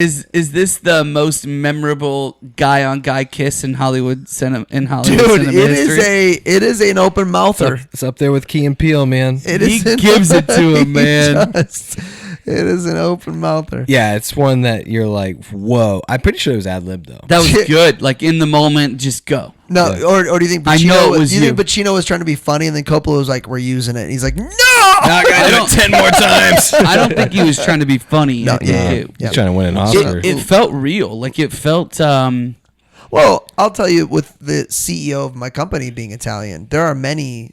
Is this the most memorable guy on guy kiss in Hollywood cinema? Dude, it is an open mouther. It's up there with Key and Peele, man. He gives it to him, man. It is an open mouther. Yeah, it's one that you're like, whoa. I'm pretty sure it was ad-lib, though. That was good. Like, in the moment, just go. No, Yeah. or do you think Pacino, I know it was you you. think Pacino was trying to be funny and then Coppola was like, we're using it. And he's like, no! I gotta do it 10 more times. I don't think he was trying to be funny. No, He's trying to win an Oscar. It felt real. Like, it felt... Well, I'll tell you, with the CEO of my company being Italian, there are many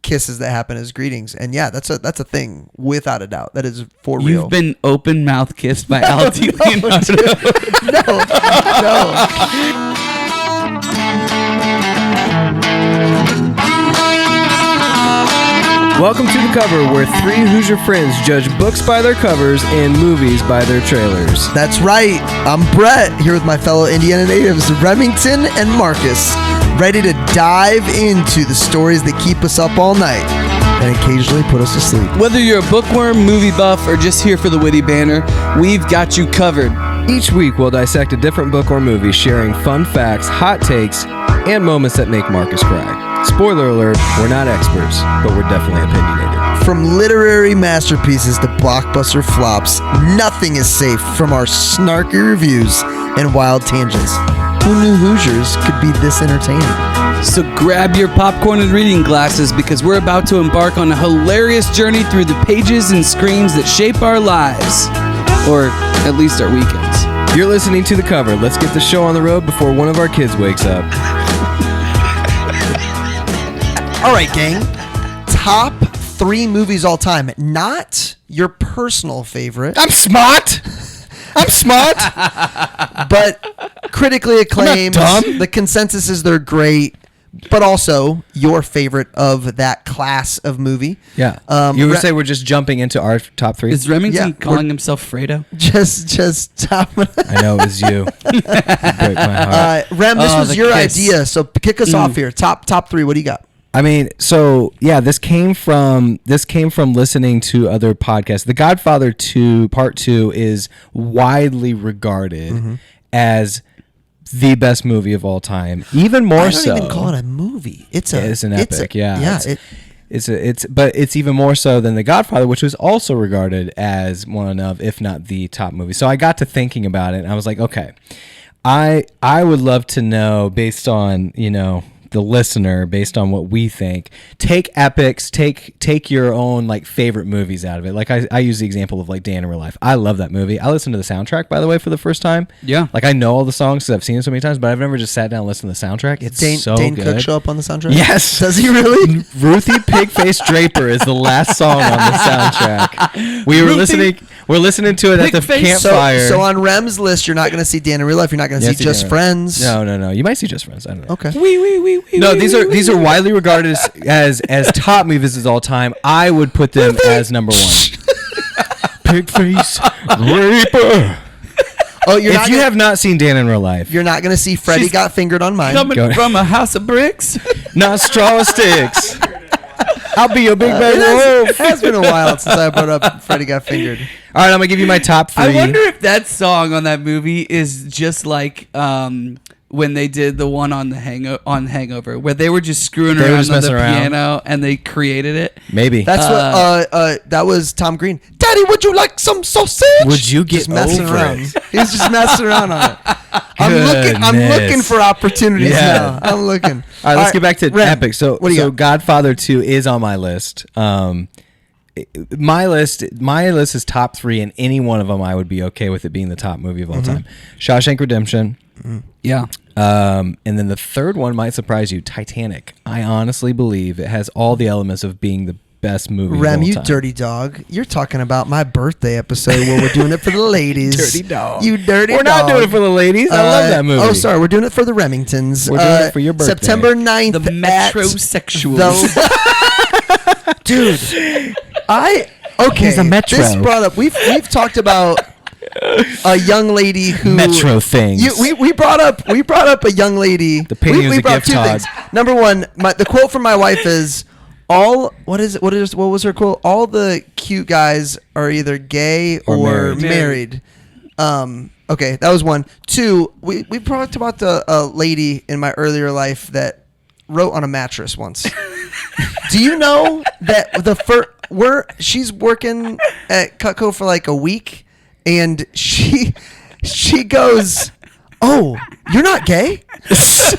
kisses that happen as greetings. And yeah, that's a thing, without a doubt. That is for real. You've been open mouth kissed by Al Di Leonardo. No. Welcome to The Cover, where three Hoosier friends judge books by their covers and movies by their trailers. That's right. I'm Brett, here with my fellow Indiana natives, Remington and Marcus, ready to dive into the stories that keep us up all night and occasionally put us to sleep. Whether you're a bookworm, movie buff, or just here for the witty banter, we've got you covered. Each week, we'll dissect a different book or movie, sharing fun facts, hot takes, and moments that make Marcus cry. Spoiler alert, we're not experts, but we're definitely opinionated. From literary masterpieces to blockbuster flops, nothing is safe from our snarky reviews and wild tangents. Who knew Hoosiers could be this entertaining? So grab your popcorn and reading glasses, because we're about to embark on a hilarious journey through the pages and screens that shape our lives. Or at least our weekends. You're listening to The Cover. Let's get the show on the road before one of our kids wakes up. All right, gang. Top 3 movies all time. Not your personal favorite. I'm smart. But critically acclaimed. I'm not dumb. The consensus is they're great, but also your favorite of that class of movie. Yeah. You would say we're just jumping into our top 3? Is Remington Yeah, calling himself Fredo? Just top. I know it was you. You break my heart. Rem, this was the your kiss. idea, so kick us off here. Top 3. What do you got? I mean, so yeah, this came from listening to other podcasts. The Godfather Part II is widely regarded as the best movie of all time. Even more I don't so. even call it a movie. It's an epic. Yeah. But it's even more so than The Godfather, which was also regarded as one of, if not the top movie. So I got to thinking about it, and I was like, okay, I would love to know, based on, the listener, based on what we think, take epics, take your own like favorite movies out of it. Like I use the example of like Diane in Real Life. I love that movie. I listened to the soundtrack, by the way, for the first time. Yeah. Like I know all the songs because I've seen it so many times, but I've never just sat down and listened to the soundtrack. It's so Dane good. Cook show up on the soundtrack? Yes. Does he really? Ruthie Pigface Draper is the last song on the soundtrack. We're listening to it at the Pigface. campfire. So on Rem's list, you're not going to see Dan in Real Life. You're not going to see Just Friends. No. You might see Just Friends. I don't know. Okay. No, these are widely regarded as top movies of all time. I would put them as number 1. Pigface Draper. Oh, If you have not seen Dan in Real Life, you're not going to see Freddie She's Got Fingered on mine. Coming from a house of bricks? not straw or sticks. I'll be your big bad It wolf. has been a while since I brought up Freddie Got Fingered. All right, I'm gonna give you my top 3. I wonder if that song on that movie is just like when they did the one on the Hangover, where they were just screwing They were around just on the messing around. piano and they created it. Maybe. That's what that was Tom Green. Daddy, would you like some sausage? Would you get just messing over around? it? He was just messing around on it. I'm looking for opportunities now. I'm looking. All right, let's get back to Ren, epic. So Godfather 2 is on my list. My list is top 3, and any one of them I would be okay with it being the top movie of all time. Shawshank Redemption. Yeah. And then the third one might surprise you, Titanic. I honestly believe it has all the elements of being the best movie of all Rem, you time. dirty dog. You're talking about my birthday episode where we're doing it for the ladies. Dirty dog. You dirty We're dog. not doing it for the ladies. I love that movie. Oh, sorry. We're doing it for the Remingtons. We're doing it for your birthday. September 9th. The metrosexuals. Dude, He's a metro. This brought up. We've talked about a young lady who Metro things. We brought up a young lady. The painting was we a brought gift, two Todd. things. Number one, the quote from my wife is, what was her quote? All the cute guys are either gay or married. married. Okay, that was one. Two, we talked about the lady in my earlier life that wrote on a mattress once. Do you know that she's working at Cutco for like a week, and she goes, "Oh, you're not gay?" This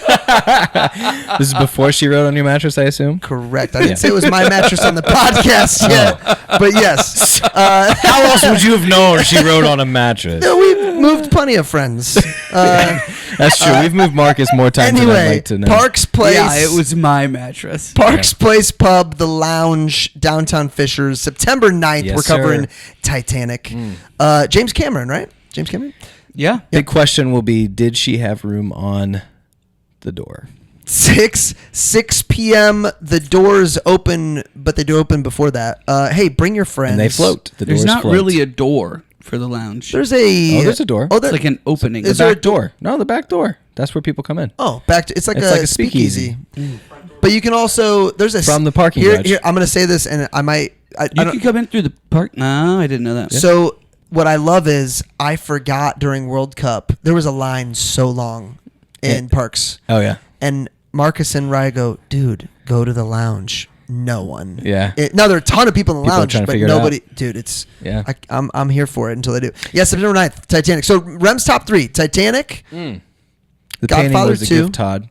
is before she wrote on your mattress, I assume? Correct. I didn't say it was my mattress on the podcast yet, but yes. How else would you have known she wrote on a mattress? No, we've moved plenty of friends. That's true. We've moved Marcus more times than I'd like to know. Parks Place. Yeah, it was my mattress. Parks Place Pub, The Lounge, downtown Fishers, September 9th. Yes, we're covering sir. Titanic. James Cameron, right? James Cameron? Yeah. Big question will be, did she have room on the door? 6 p.m. The doors open, but they do open before that. Hey, bring your friends. And they float. The There's doors not float. really a door for the lounge. There's a... there's a door. Oh, It's like an opening. Is the there back door. No, the back door. That's where people come in. Oh, back to... It's like It's a like a speakeasy. But you can also... There's a... From the parking here, garage. here, I'm going to say this, and I might... I You don't, can come in through the park. No, I didn't know that. So what I love is I forgot during World Cup, there was a line so long in Parks. Oh, yeah. And Marcus and Rye go, dude, go to the lounge. No one. Yeah. Now there are a ton of people in the People are lounge, trying to but figure it nobody. out. Dude, it's. Yeah. I'm here for it until they do. Yeah, September 9th, Titanic. So Rem's top 3: Titanic, The Godfather painting was a 2. gift, Todd.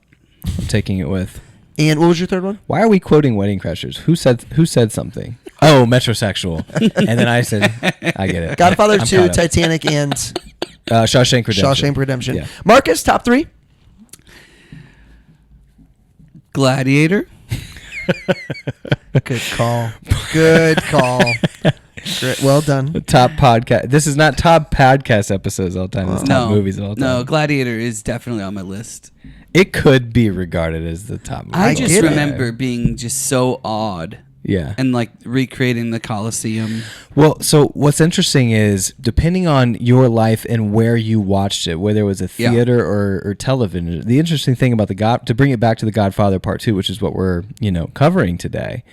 I'm taking it with. and what was your third one? Why are we quoting Wedding Crashers? Who said something? Oh, metrosexual. And then I said, I get it. Godfather I'm 2, caught up. Titanic, and Shawshank Redemption. Shawshank Redemption. Yeah. Marcus, top 3. Gladiator. Good call. Good call. Great. Well done. Top podcast. This is not top podcast episodes all the time. It's top movies all the time. No, Gladiator is definitely on my list. It could be regarded as the top movie. I just get it. remember being just so awed Yeah. and like recreating the Colosseum. Well, so what's interesting is depending on your life and where you watched it, whether it was a theater or television. The interesting thing about to bring it back to the Godfather Part II, which is what we're covering today.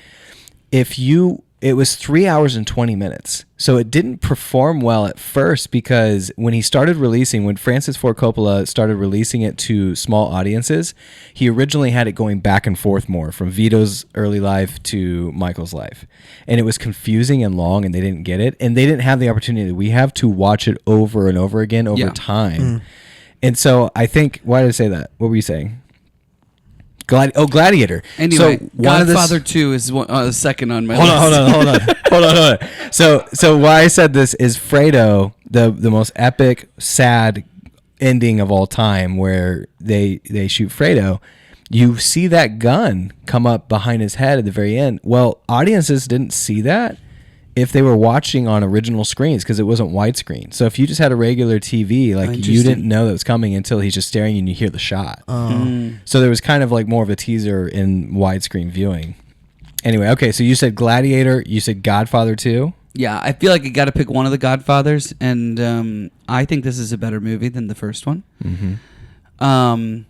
It was 3 hours and 20 minutes. So it didn't perform well at first because when Francis Ford Coppola started releasing it to small audiences, he originally had it going back and forth more from Vito's early life to Michael's life. And it was confusing and long and they didn't get it. And they didn't have the opportunity that we have to watch it over and over again over time. And so I think, why did I say that? What were you saying? Gladiator. Anyway, so Godfather 2 is second on my list. Hold on. So why I said this is Fredo, the most epic, sad ending of all time, where they shoot Fredo. You see that gun come up behind his head at the very end. Well, audiences didn't see that if they were watching on original screens because it wasn't widescreen. So if you just had a regular TV, like you didn't know that was coming until he's just staring and you hear the shot. So there was kind of like more of a teaser in widescreen viewing. Anyway, okay, so you said Gladiator, you said Godfather 2. Yeah, I feel like you got to pick one of the Godfathers, and I think this is a better movie than the first one. And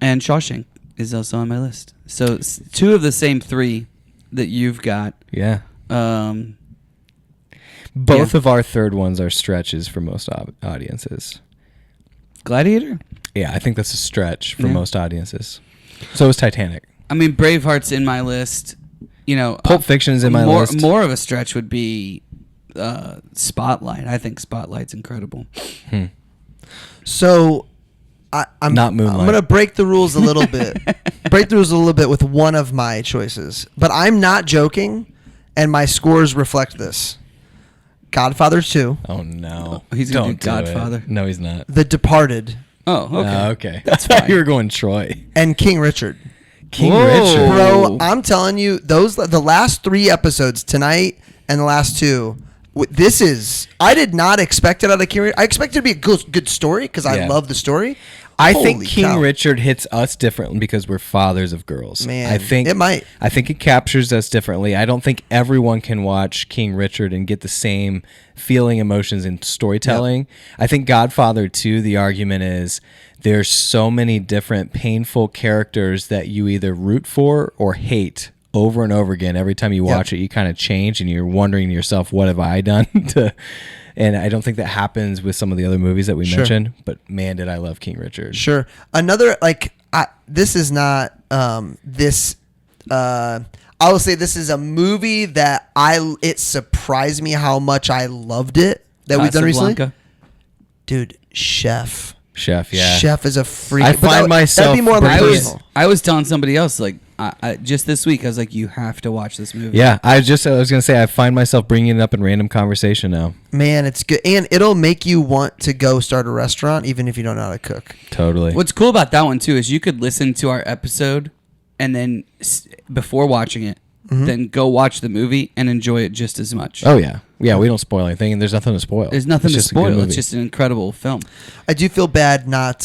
Shawshank is also on my list. So two of the same three that you've got. Yeah. Both of our third ones are stretches for most audiences. Gladiator? Yeah, I think that's a stretch for most audiences. So is Titanic. I mean, Braveheart's in my list. Pulp Fiction's in my list. More of a stretch would be Spotlight. I think Spotlight's incredible. So I'm Not Moonlight. I'm gonna break the rules a little bit. With one of my choices, but I'm not joking, and my scores reflect this. Godfather 2, Oh no. He's gonna Don't do Godfather. it. No, he's not. The Departed, Oh, okay. Okay. That's I thought fine. you were going Troy. and King Richard. King Whoa. Richard. Bro, I'm telling you, the last 3 episodes tonight and the last 2. I did not expect it out of King Richard. I expected it to be a good story because I Yeah. love the story. I think Holy King cow. Richard hits us differently because we're fathers of girls. Man, I think it might. I think it captures us differently. I don't think everyone can watch King Richard and get the same feeling, emotions, and storytelling. I think Godfather 2, the argument is there's so many different painful characters that you either root for or hate over and over again. Every time you watch it, you kind of change and you're wondering to yourself, what have I done And I don't think that happens with some of the other movies that we mentioned. But man, did I love King Richard. Sure. Another this is not I will say this is a movie that it surprised me how much I loved it that we've done recently. Casablanca. Dude, Chef, yeah. Chef is a freak. I find myself. That'd be more personal. I was telling somebody else like I just this week I was like, you have to watch this movie. Yeah, I was gonna say I find myself bringing it up in random conversation now. Man, it's good, and it'll make you want to go start a restaurant even if you don't know how to cook. Totally. What's cool about that one too is you could listen to our episode and then before watching it, then go watch the movie and enjoy it just as much. Oh yeah, we don't spoil anything, and there's nothing to spoil. There's nothing to It's just a good spoil. movie. It's just an incredible film. I do feel bad not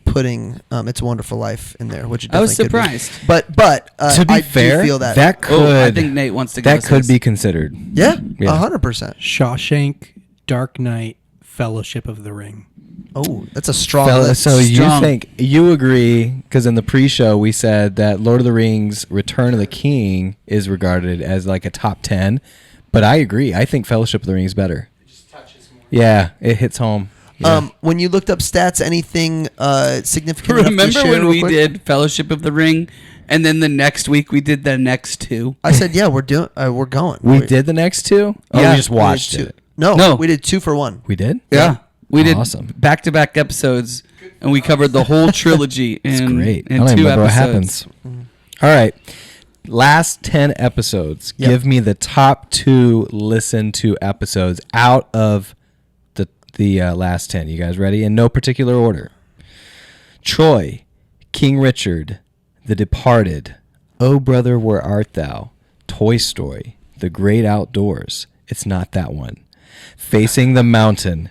putting It's a Wonderful Life in there, which I was definitely could be. surprised. But to be I fair, do feel that. I think Nate wants to go. that could be considered. Yeah, Yeah. 100%. Shawshank, Dark Knight, Fellowship of the Ring. Oh, that's a strong list. So Strong. you agree, because in the pre-show we said that Lord of the Rings Return of the King is regarded as like a top 10, but I agree. I think Fellowship of the Ring is better. It just touches more. Yeah, it hits home. Yeah. When you looked up stats, anything significant enough to Remember share when real we quick? did Fellowship of the Ring, and then the next week we did the next two? I said, yeah, we're going. We did the next two? Oh, Yeah, we just watched We did it. two. No, No. we did 2 for 1. We did? We did Awesome. back-to-back episodes, and we covered the whole trilogy in, It's great. I in don't even 2 remember what episodes. happens. All right. Last 10 episodes. Yep. Give me the top 2 listen to episodes out of the last 10. You guys ready? In no particular order. Troy, King Richard, The Departed, Oh Brother, Where Art Thou, Toy Story, The Great Outdoors, It's Not That One, Facing the Mountain,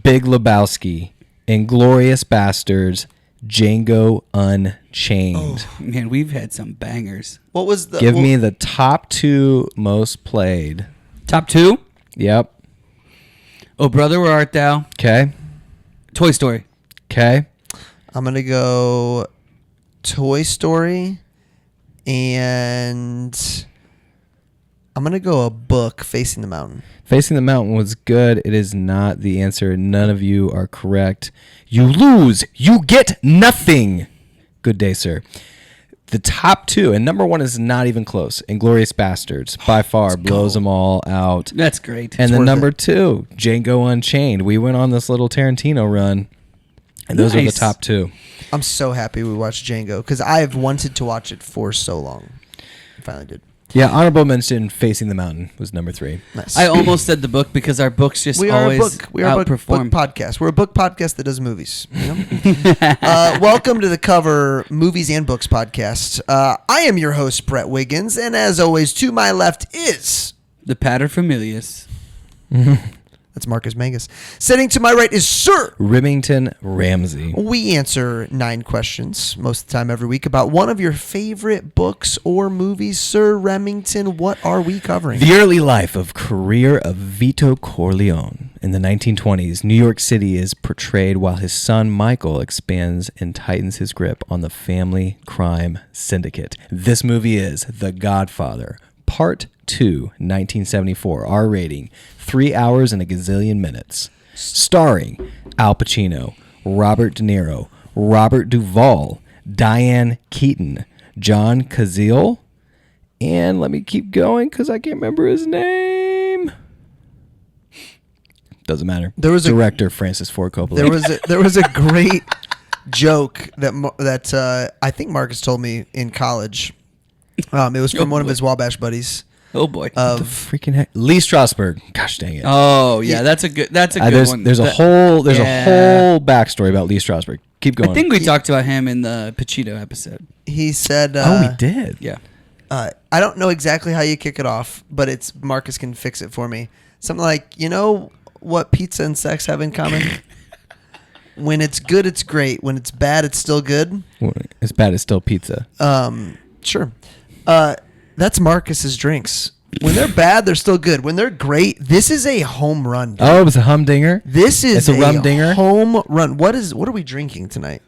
Big Lebowski, Inglourious Bastards, Django Unchained. Man, we've had some bangers. What was the? Give me the top 2 most played. Top 2? Yep. Oh Brother, Where Art Thou? Okay. Toy Story. Okay. I'm gonna go Toy Story, and I'm gonna go a book, Facing the Mountain. Facing the Mountain was good. It is not the answer. None of you are correct. You lose. You get nothing. Good day, sir. The top 2, and number 1 is not even close. Inglourious Bastards, by far, blows them all out. That's great. And then worth number it. 2, Django Unchained. We went on this little Tarantino run, and those are the Nice. top 2. I'm so happy we watched Django because I've wanted to watch it for so long. I finally did. Yeah, honorable mention, Facing the Mountain was number 3. Nice. I almost said the book because our books just We are a always book. We are a book outperform. podcast. We're a book podcast that does movies. You know? Welcome to the Cover Movies and Books podcast. I am your host, Brett Wiggins, and as always, to my left is The Paterfamilias. that's Marcus Mangus. Sitting to my right is Sir Remington Ramsey. We answer 9 questions most of the time every week about one of your favorite books or movies. Sir Remington, what are we covering? The early life of career of Vito Corleone. In the 1920s, New York City is portrayed while his son Michael expands and tightens his grip on the family crime syndicate. This movie is The Godfather Part II, 1974, R rating, 3 hours and a gazillion minutes. Starring Al Pacino, Robert De Niro, Robert Duvall, Diane Keaton, John Cazale, and let me keep going because I can't remember his name. Doesn't matter. There was a- director Francis Ford Coppola. There was a great joke that I think Marcus told me in college. It was from one of his Wabash buddies. Oh boy. the freaking heck? Lee Strasberg. Gosh dang it. Oh yeah, that's a good one. There's a That- whole yeah. backstory about Lee Strasberg. Keep going. I think we talked about him in the Pacino episode. He said, we did. Yeah. I don't know exactly how you kick it off, but it's Marcus can fix it for me. Something like, you know what pizza and sex have in common? When it's good, it's great. When it's bad, it's still good. It's bad. It's still pizza. Sure. That's Marcus's drinks. When they're bad, they're still good. When they're great, this is a home run. Dude. Oh, it was a humdinger. This is It's a rumdinger? home run. What are we drinking tonight?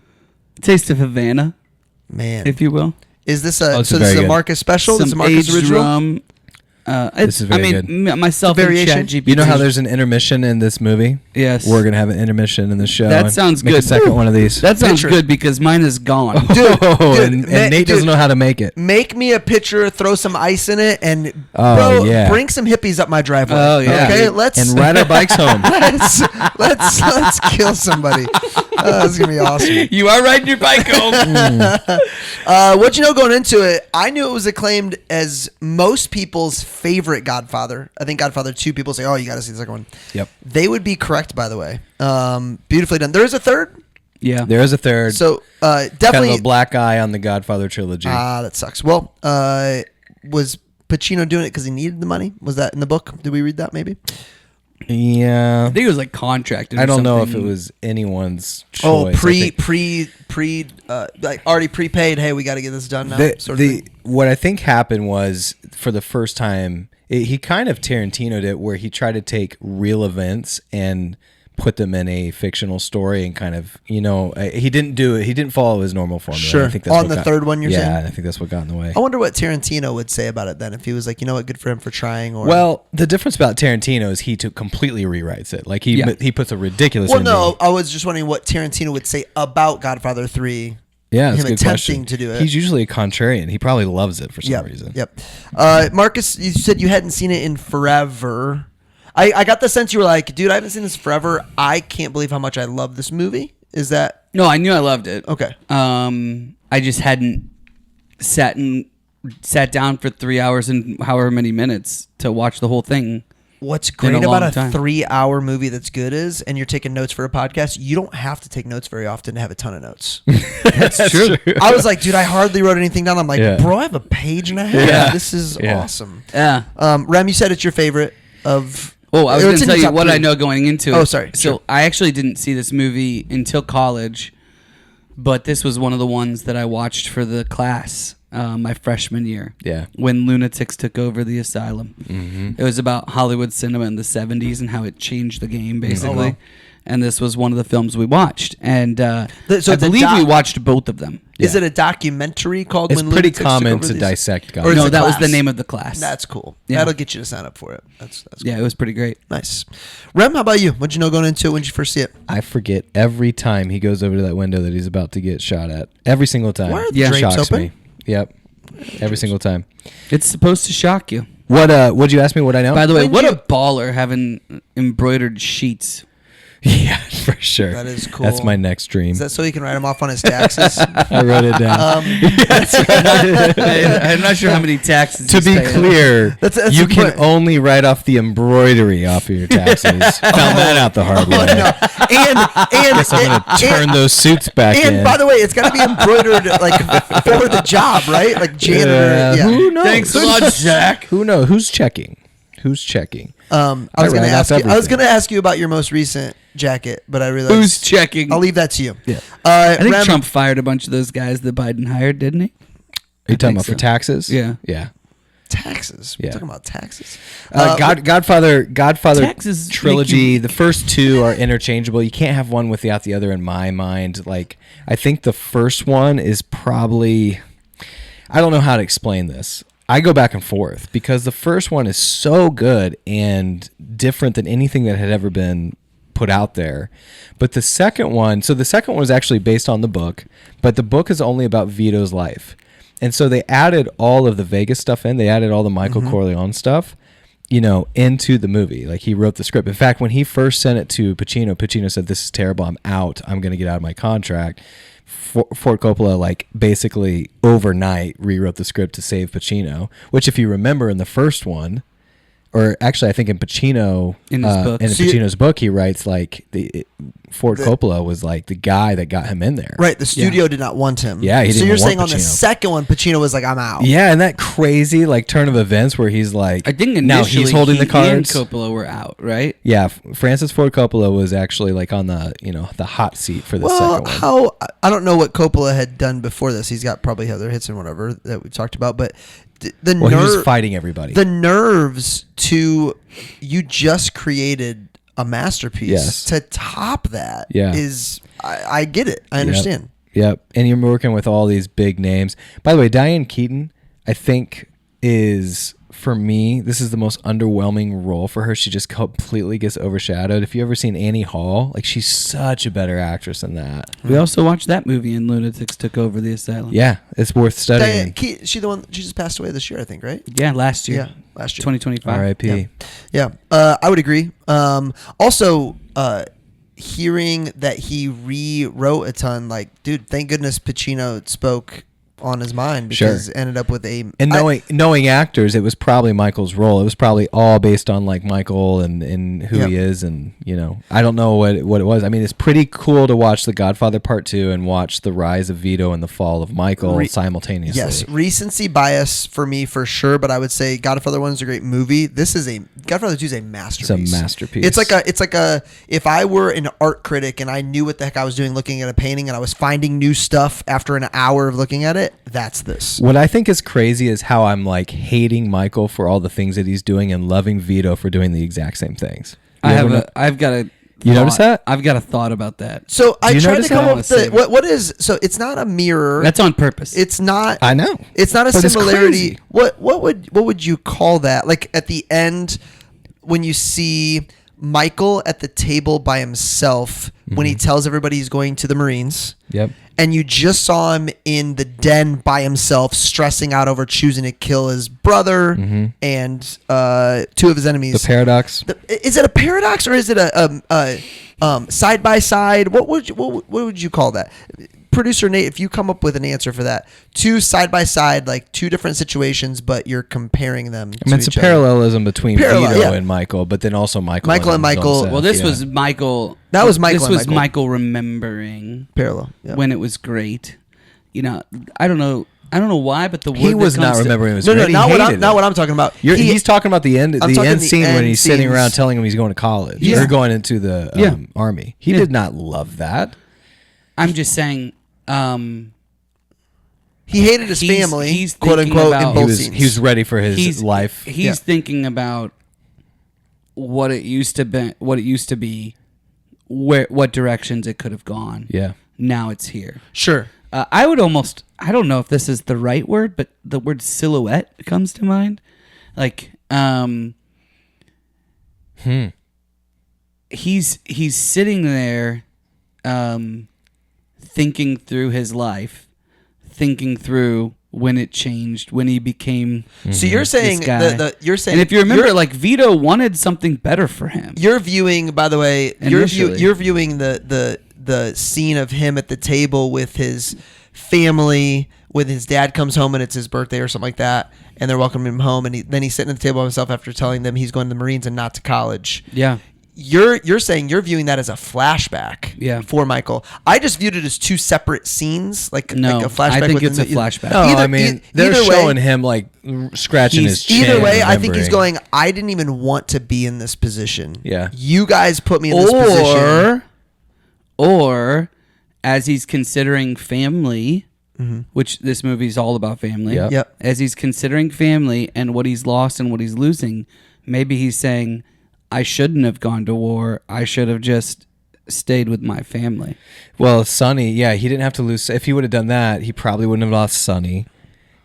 Taste of Havana, Man. if you will. Is this Oh, a it's so very this is a good. Marcus special? This is a Some Marcus aged original? rum. This is very good. Myself The and variation. ChatGPT. You know how there's an intermission in this movie? Yes. We're going to have an intermission in the show. That and sounds make good. a second one of these. That sounds Picture. good because mine is gone. and Ma- Nate doesn't know how to make it. Make me a picture, throw some ice in it, and Oh, yeah. bring some hippies up my driveway. Oh, yeah. Okay, let's And ride our bikes home. let's kill somebody. That's gonna be awesome. You are riding your bike home. What you know going into it? I knew it was acclaimed as most people's favorite Godfather. I think Godfather 2 people say, "Oh, you got to see the second one." Yep. They would be correct, by the way. Beautifully done. There is a third, Yeah. There is a third. so kind definitely. of a black eye on the Godfather trilogy. That sucks. Well, was Pacino doing it because he needed the money? Was that in the book? Did we read that? Maybe. yeah. I think it was like contracted. I or don't know if it something. was anyone's choice. Oh, I think. like already prepaid. Hey, we got to get this done now. sort of thing. What I think happened was for the first time, he kind of Tarantino'd it where he tried to take real events and put them in a fictional story and kind of, he didn't do it. He didn't follow his normal formula. Sure. I think that's On what the got- third one, you're saying? Yeah, I think that's what got in the way. I wonder what Tarantino would say about it then if he was like, you know what, good for him for trying. Or Well, the difference about Tarantino is he completely rewrites it. Like he puts a ridiculous. well, ending. no, I was just wondering what Tarantino would say about Godfather 3. Yeah, that's him a good attempting question. to do it. He's usually a contrarian. He probably loves it for some Yep. reason. Yep. Marcus, you said you hadn't seen it in forever. I got the sense you were like, dude, I haven't seen this forever. I can't believe how much I love this movie. Is that No, I knew I loved it. okay? I just hadn't sat down for 3 hours and however many minutes to watch the whole thing. What's Been a great about long a time. 3-hour movie that's good is, and you're taking notes for a podcast, you don't have to take notes very often to have a ton of notes. That's true. I was like, dude, I hardly wrote anything down. I'm like, Yeah. bro, I have a page and a half. Yeah. This is Yeah. awesome. Yeah. Rem, you said it's your favorite of. Oh, I was or going it's to in tell your you top what three. I know going into it. Oh, sorry. So Sure. I actually didn't see this movie until college, but this was one of the ones that I watched for the class my freshman year. Yeah. When lunatics took over the asylum. Mm-hmm. It was about Hollywood cinema in the 70s and how it changed the game, basically. Oh, wow. And this was one of the films we watched. And So I the believe we doc- watched both of them. Is Yeah. it a documentary called It's When pretty Lunatics Took common Over to the- dissect God. Or is No, it that was class? the name of the class. That's cool. Yeah. That'll get you to sign up for it. That's cool. Yeah, it was pretty great. Nice. Rem, how about you? What'd you know going into it when did you first see it? I forget every time he goes over to that window that he's about to get shot at. Every single time. Why are the Yeah. drapes Shocks open? me. Yep. Every single time. It's supposed to shock you. What'd you ask me what I know? By the way, When what you- a baller having embroidered sheets. yeah, for sure. That is cool. That's my next dream. Is that so he can write them off on his taxes? I wrote it down. I'm not sure how many taxes. To he's be paying. clear, That's you the can point. only write off the embroidery off of your taxes. Found that out the hard way. Oh, no. And Guess I'm gonna turn those suits back And in. by the way, it's got to be embroidered like for the job, right? Like janitor. Yeah. Who knows? Thanks a lot, Jack. Who knows? Who's checking? Who's checking? I was going to write off ask you. I was everything. going to ask you about your most recent jacket, but I realized Who's checking? I'll leave that to you. Yeah. I think Rem, Trump fired a bunch of those guys that Biden hired, didn't he? Are you talking think about for so. taxes? Yeah. Yeah. taxes. We're Yeah. talking about taxes. Godfather Taxes trilogy. make you- The first two are interchangeable. You can't have one without the other in my mind. Like, I think the first one is probably, I don't know how to explain this. I go back and forth because the first one is so good and different than anything that had ever been put out there. But the second one, so the second one was actually based on the book, but the book is only about Vito's life. And so they added all of the Vegas stuff in. They added all the Michael Corleone stuff, into the movie. Like, he wrote the script. In fact, when he first sent it to Pacino, Pacino said, "This is terrible. I'm out. I'm going to get out of my contract." Ford Coppola, basically overnight rewrote the script to save Pacino, which, if you remember in the first one, or actually I think in Pacino, In his book. in So Pacino's book, he writes Ford Coppola was the guy that got him in there. Right. The studio did not want him. Yeah, he So didn't you're want saying on the Pacino. second one, Pacino was like, I'm out. Yeah, and that crazy turn of events where he's like, I think initially now he's holding the he and cards. Coppola were out, right? Yeah, Francis Ford Coppola was actually on the the hot seat for the Well, second one. I don't know what Coppola had done before this. He's got probably other hits and whatever that we talked about, but the Well, he was fighting everybody. the nerves to you just created a masterpiece Yes. to top that Yeah. is I get it. I understand. Yep, and you're working with all these big names. By the way, Diane Keaton, I think, is for me, this is the most underwhelming role for her. She just completely gets overshadowed. If you ever seen Annie Hall, like she's such a better actress than that. We also watched that movie and Lunatics Took Over the Asylum. Yeah, it's worth studying. Diane, she the one. She just passed away this year, I think, right? Yeah, last year. Yeah, last year. 2025. R.I.P. Yeah, I would agree. Also, hearing that he rewrote a ton, like, dude, thank goodness Pacino spoke on his mind because it ended up with a and knowing actors, it was probably Michael's role. It was probably all based on like Michael and who he is, and I don't know what it was. I mean, it's pretty cool to watch The Godfather Part II and watch the rise of Vito and the fall of Michael simultaneously. Yes, recency bias for me for sure, but I would say Godfather 1 is a great movie. Godfather 2 is a masterpiece. It's a masterpiece. It's like a if I were an art critic and I knew what the heck I was doing looking at a painting and I was finding new stuff after an hour of looking at it, that's this. What I think is crazy is how I'm like hating Michael for all the things that he's doing and loving Vito for doing the exact same things. I've got a You notice that? I've got a thought about that. So I tried to come up that? with what is, so it's not a mirror. That's on purpose. It's not. I know. It's not a But it's similarity. crazy. What would you call that? Like at the end when you see Michael at the table by himself when he tells everybody he's going to the Marines. Yep. And you just saw him in the den by himself, stressing out over choosing to kill his brother and two of his enemies. The paradox. Is it a paradox or is it a side by side? What would you call that? Producer Nate, if you come up with an answer for that, two side by side, like two different situations, but you're comparing them. I mean, it's a parallelism between Parallel, Vito yeah. and Michael, but then also Michael and his own Michael. self, Well, this yeah. was Michael. That was Michael This and was Michael. Michael remembering Parallel. Yeah. when it was great. I don't know why, but the word He was that not comes to- remembering it was No, great. He not hated what it. I'm talking about. He's talking about the end I'm talking the scene when end he's sitting scenes. around telling him he's going to college Yeah. or going into the Yeah. army. He did not love that. I'm just saying. He hated his He's- family, he's quote thinking unquote, about- in both scenes. He was ready for his life. He's thinking about what it used to be, what directions it could have gone. Yeah. Now it's here. Sure. I don't know if this is the right word, but the word silhouette comes to mind. Like, he's sitting there, thinking through his life, thinking through when it changed, when he became. So you're saying this guy. you're saying, and if you remember, like Vito wanted something better for him. you're viewing, by the way, you're Initially. viewing the scene of him at the table with his family, when his dad comes home and it's his birthday or something like that, and they're welcoming him home, and then he's sitting at the table by himself after telling them he's going to the Marines and not to college. Yeah. You're saying you're viewing that as a flashback for Michael. I just viewed it as two separate scenes, like a flashback. I think with it's a flashback. No, I mean, they're showing him like scratching his chin. Either way, I think he's remembering. going, I didn't even want to be in this position. Yeah. You guys put me in this position. Or as he's considering family, which this movie's all about family. Yep. As he's considering family and what he's lost and what he's losing, maybe he's saying, I shouldn't have gone to war. I should have just stayed with my family. Well, Sonny, yeah, he didn't have to lose. If he would have done that, he probably wouldn't have lost Sonny.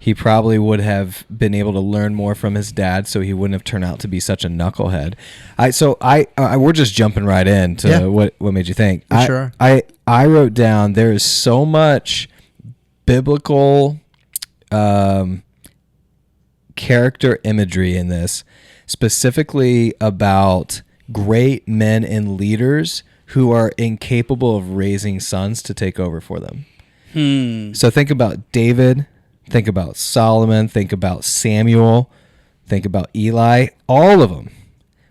He probably would have been able to learn more from his dad, so he wouldn't have turned out to be such a knucklehead. We're just jumping right into what made you think. Sure. I wrote down there is so much biblical character imagery in this, specifically about great men and leaders who are incapable of raising sons to take over for them. So think about David, think about Solomon, think about Samuel, think about Eli. All of them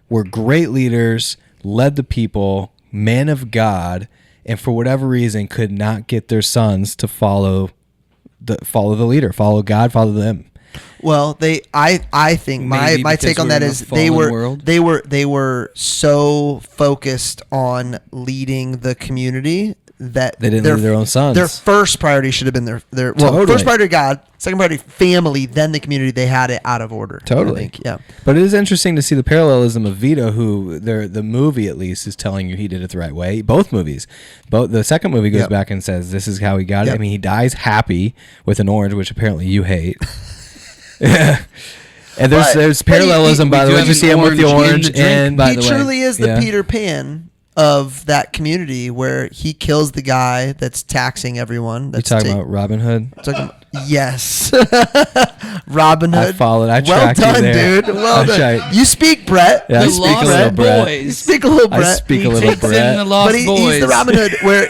were great leaders, led the people, men of God, and for whatever reason could not get their sons to follow the leader, follow God, follow them. Well, I think Maybe my because take on we're that in a is fallen world? they were so focused on leading the community that They didn't lead their own sons. Their first priority should have been their Totally. first priority God, second priority family, then the community. They had it out of order. Totally. I think. Yeah. But it is interesting to see the parallelism of Vito, who the movie at least is telling you he did it the right way. Both movies. The second movie goes back and says this is how he got it. I mean, he dies happy with an orange, which apparently you hate. And But there's he- parallelism, by we the do way. have Did you see an him with the orange in orange? the drink, And by He the way. truly is the Yeah. Peter Pan of that community where he kills the guy that's taxing everyone. You That's talking about Robin Hood? yes, Robin I Hood. followed. I Well tracked done, you there. dude. Well I done. tried. You speak, Brett. Yeah, I The speak a Lost little Brett. You Boys. speak a little, I Brett. speak a He little takes in Brett. the Lost But he's Boys. the Robin Hood where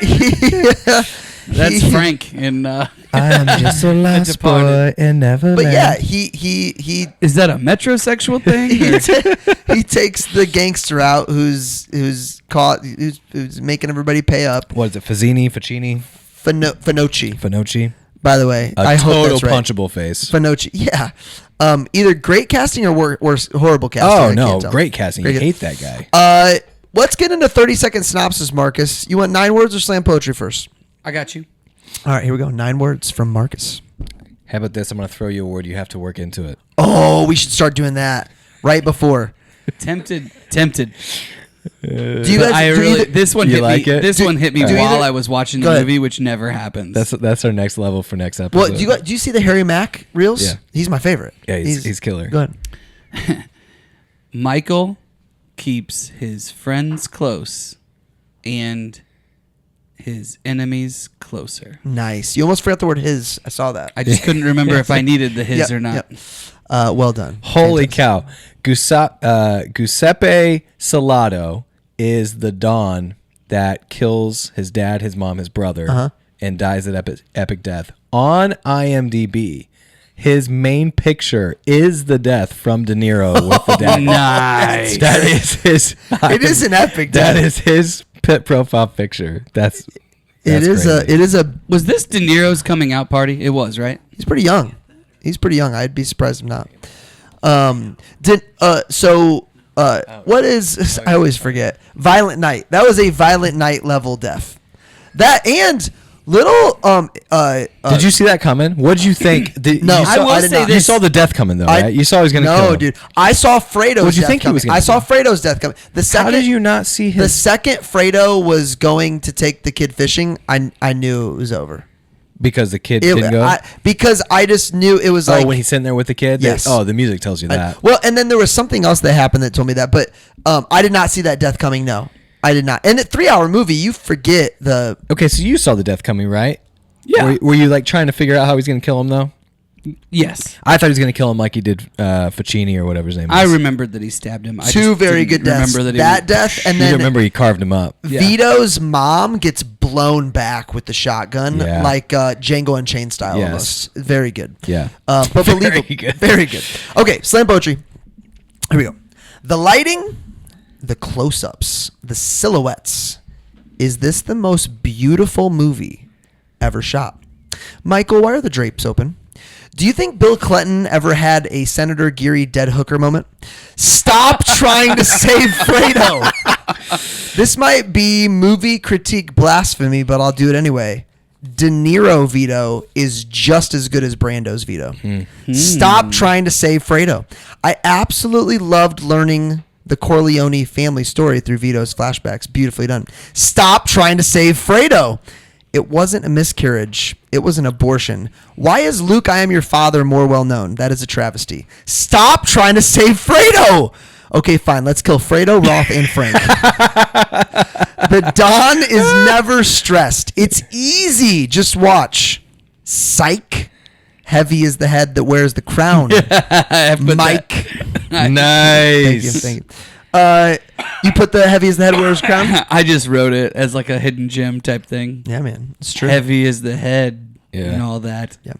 That's Frank in. I'm just a lost boy Departed. in Neverland. But yeah, he Is that a metrosexual thing? he takes the gangster out who's caught who's making everybody pay up. What is it? Fazzini, Finocchi, Finocchi. by the way. A I hope total that's right. punchable face. Finocchi, yeah. Either great casting or worse, horrible casting. Oh I no, can't tell. great casting. Great You ca- hate that guy. Let's get into 30-second synopsis, Marcus. You want 9 words or slam poetry first? I got you. All right, here we go. 9 words from Marcus. How about this? I'm gonna throw you a word. You have to work into it. Oh, we should start doing that right before. Tempted. Do you But guys? I do really either- this one You hit like me. it? This one hit me do while either- I was watching Go the ahead. movie, which never happens. That's our next level for next episode. Well, do you see the Harry Mack reels? Yeah. He's my favorite. Yeah, he's killer. Go ahead. Michael keeps his friends close and his enemies closer. Nice. You almost forgot the word his. I saw that. I just couldn't remember if I needed the his Yep, or not. yep. Well done. Holy Fantastic. cow. Giuseppe Salato is the Don that kills his dad, his mom, his brother, Uh-huh. and dies at epic death. On IMDb, his main picture is the death from De Niro with the dad. Nice. That is his. It is an epic That death. is his pit profile picture. That's It is crazy. a. It is a. Was this De Niro's coming out party? It was, right? He's pretty young. I'd be surprised if not. What is? I always forget. Violent Night. That was a Violent Night level death. That and little. Did you see that coming? What did you think? No, you I saw, will say You this. saw the death coming though, right? You saw he was gonna kill No, him. dude. I saw Fredo's What'd you death think he coming. was gonna I saw do? Fredo's death coming. The second, How did you not see the his? second Fredo was going to take the kid fishing, I knew it was over. Because the kid didn't go. Because I just knew it was like when he's sitting there with the kid. Yes. The music tells you that. well, and then there was something else that happened that told me that, but I did not see that death coming. No, I did not. And a 3-hour movie, you forget the. Okay, so you saw the death coming, right? Yeah. Were you like trying to figure out how he's gonna kill him though? Yes. I thought he was gonna kill him like he did Pacino or whatever his name is. I remembered that he stabbed him. I Two just very didn't good deaths. remember That death, and You then remember he carved him up. Yeah. Vito's mom gets blown back with the shotgun, Yeah. like Django Unchained style Yes. almost. Very good. Yeah. But Very believable. good. Very good. Okay, slam poetry. Here we go. The lighting, the close-ups, the silhouettes. Is this the most beautiful movie ever shot? Michael, why are the drapes open? Do you think Bill Clinton ever had a Senator Geary dead hooker moment? Stop trying to save Fredo. This might be movie critique blasphemy, but I'll do it anyway. De Niro Vito is just as good as Brando's Vito. Stop trying to save Fredo. I absolutely loved learning the Corleone family story through Vito's flashbacks. Beautifully done. Stop trying to save Fredo. It wasn't a miscarriage. It was an abortion. Why is Luke, I am your father, more well known? That is a travesty. Stop trying to save Fredo. Okay, fine. Let's kill Fredo, Roth, and Frank. The Don is never stressed. It's easy. Just watch. Psych. Heavy is the head that wears the crown. Mike. Nice. Thank you. You put the heavy as the head wears crown? I just wrote it as like a hidden gem type thing. Yeah, man. It's true. Heavy is the head Yeah. and all that. Yeah.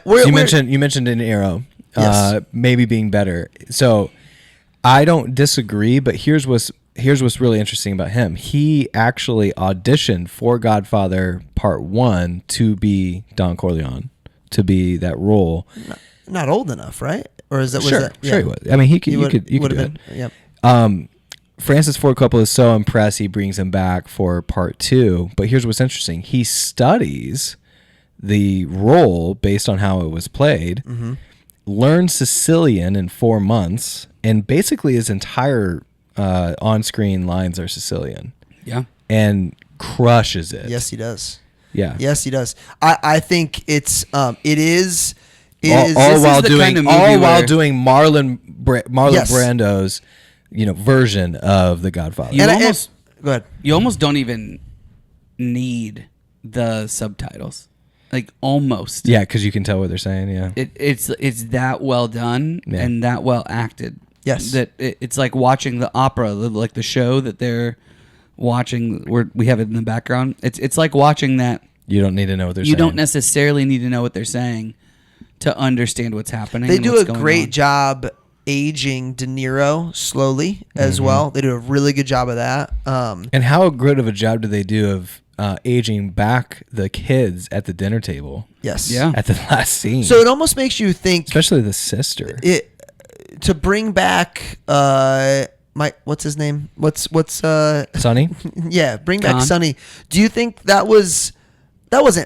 You mentioned De Niro, Yes. maybe being better. So I don't disagree, but here's what's really interesting about him. He actually auditioned for Godfather Part 1 to be Don Corleone, to be that role. Not old enough, right? Or is that Sure he was. I mean, you could do it. Yep. Francis Ford Coppola is so impressed he brings him back for Part 2. But here's what's interesting: he studies the role based on how it was played, learned Sicilian in 4 months, and basically his entire on-screen lines are Sicilian. Yeah. And crushes it. Yes, he does. Yeah. Yes, he does. I think it is is all is while the doing kind of movie all while where- doing Marlon Yes. Brando's version of The Godfather. You and almost go ahead. you almost don't even need the subtitles, like almost. Yeah, because you can tell what they're saying. Yeah, It's that well done Yeah. and that well acted. Yes. that it's like watching the opera, like the show that they're watching. We have it in the background. It's like watching that. you don't need to know what they're saying. You don't necessarily need to know what they're saying to understand what's happening. They and do what's a going great on. job aging De Niro slowly as well. They do a really good job of that. And how good of a job do they do of aging back the kids at the dinner table Yes. Yeah. at the last scene? So it almost makes you think especially the sister. to bring back what's his name? What's Sonny? yeah, bring back Caan. Sonny. Do you think that wasn't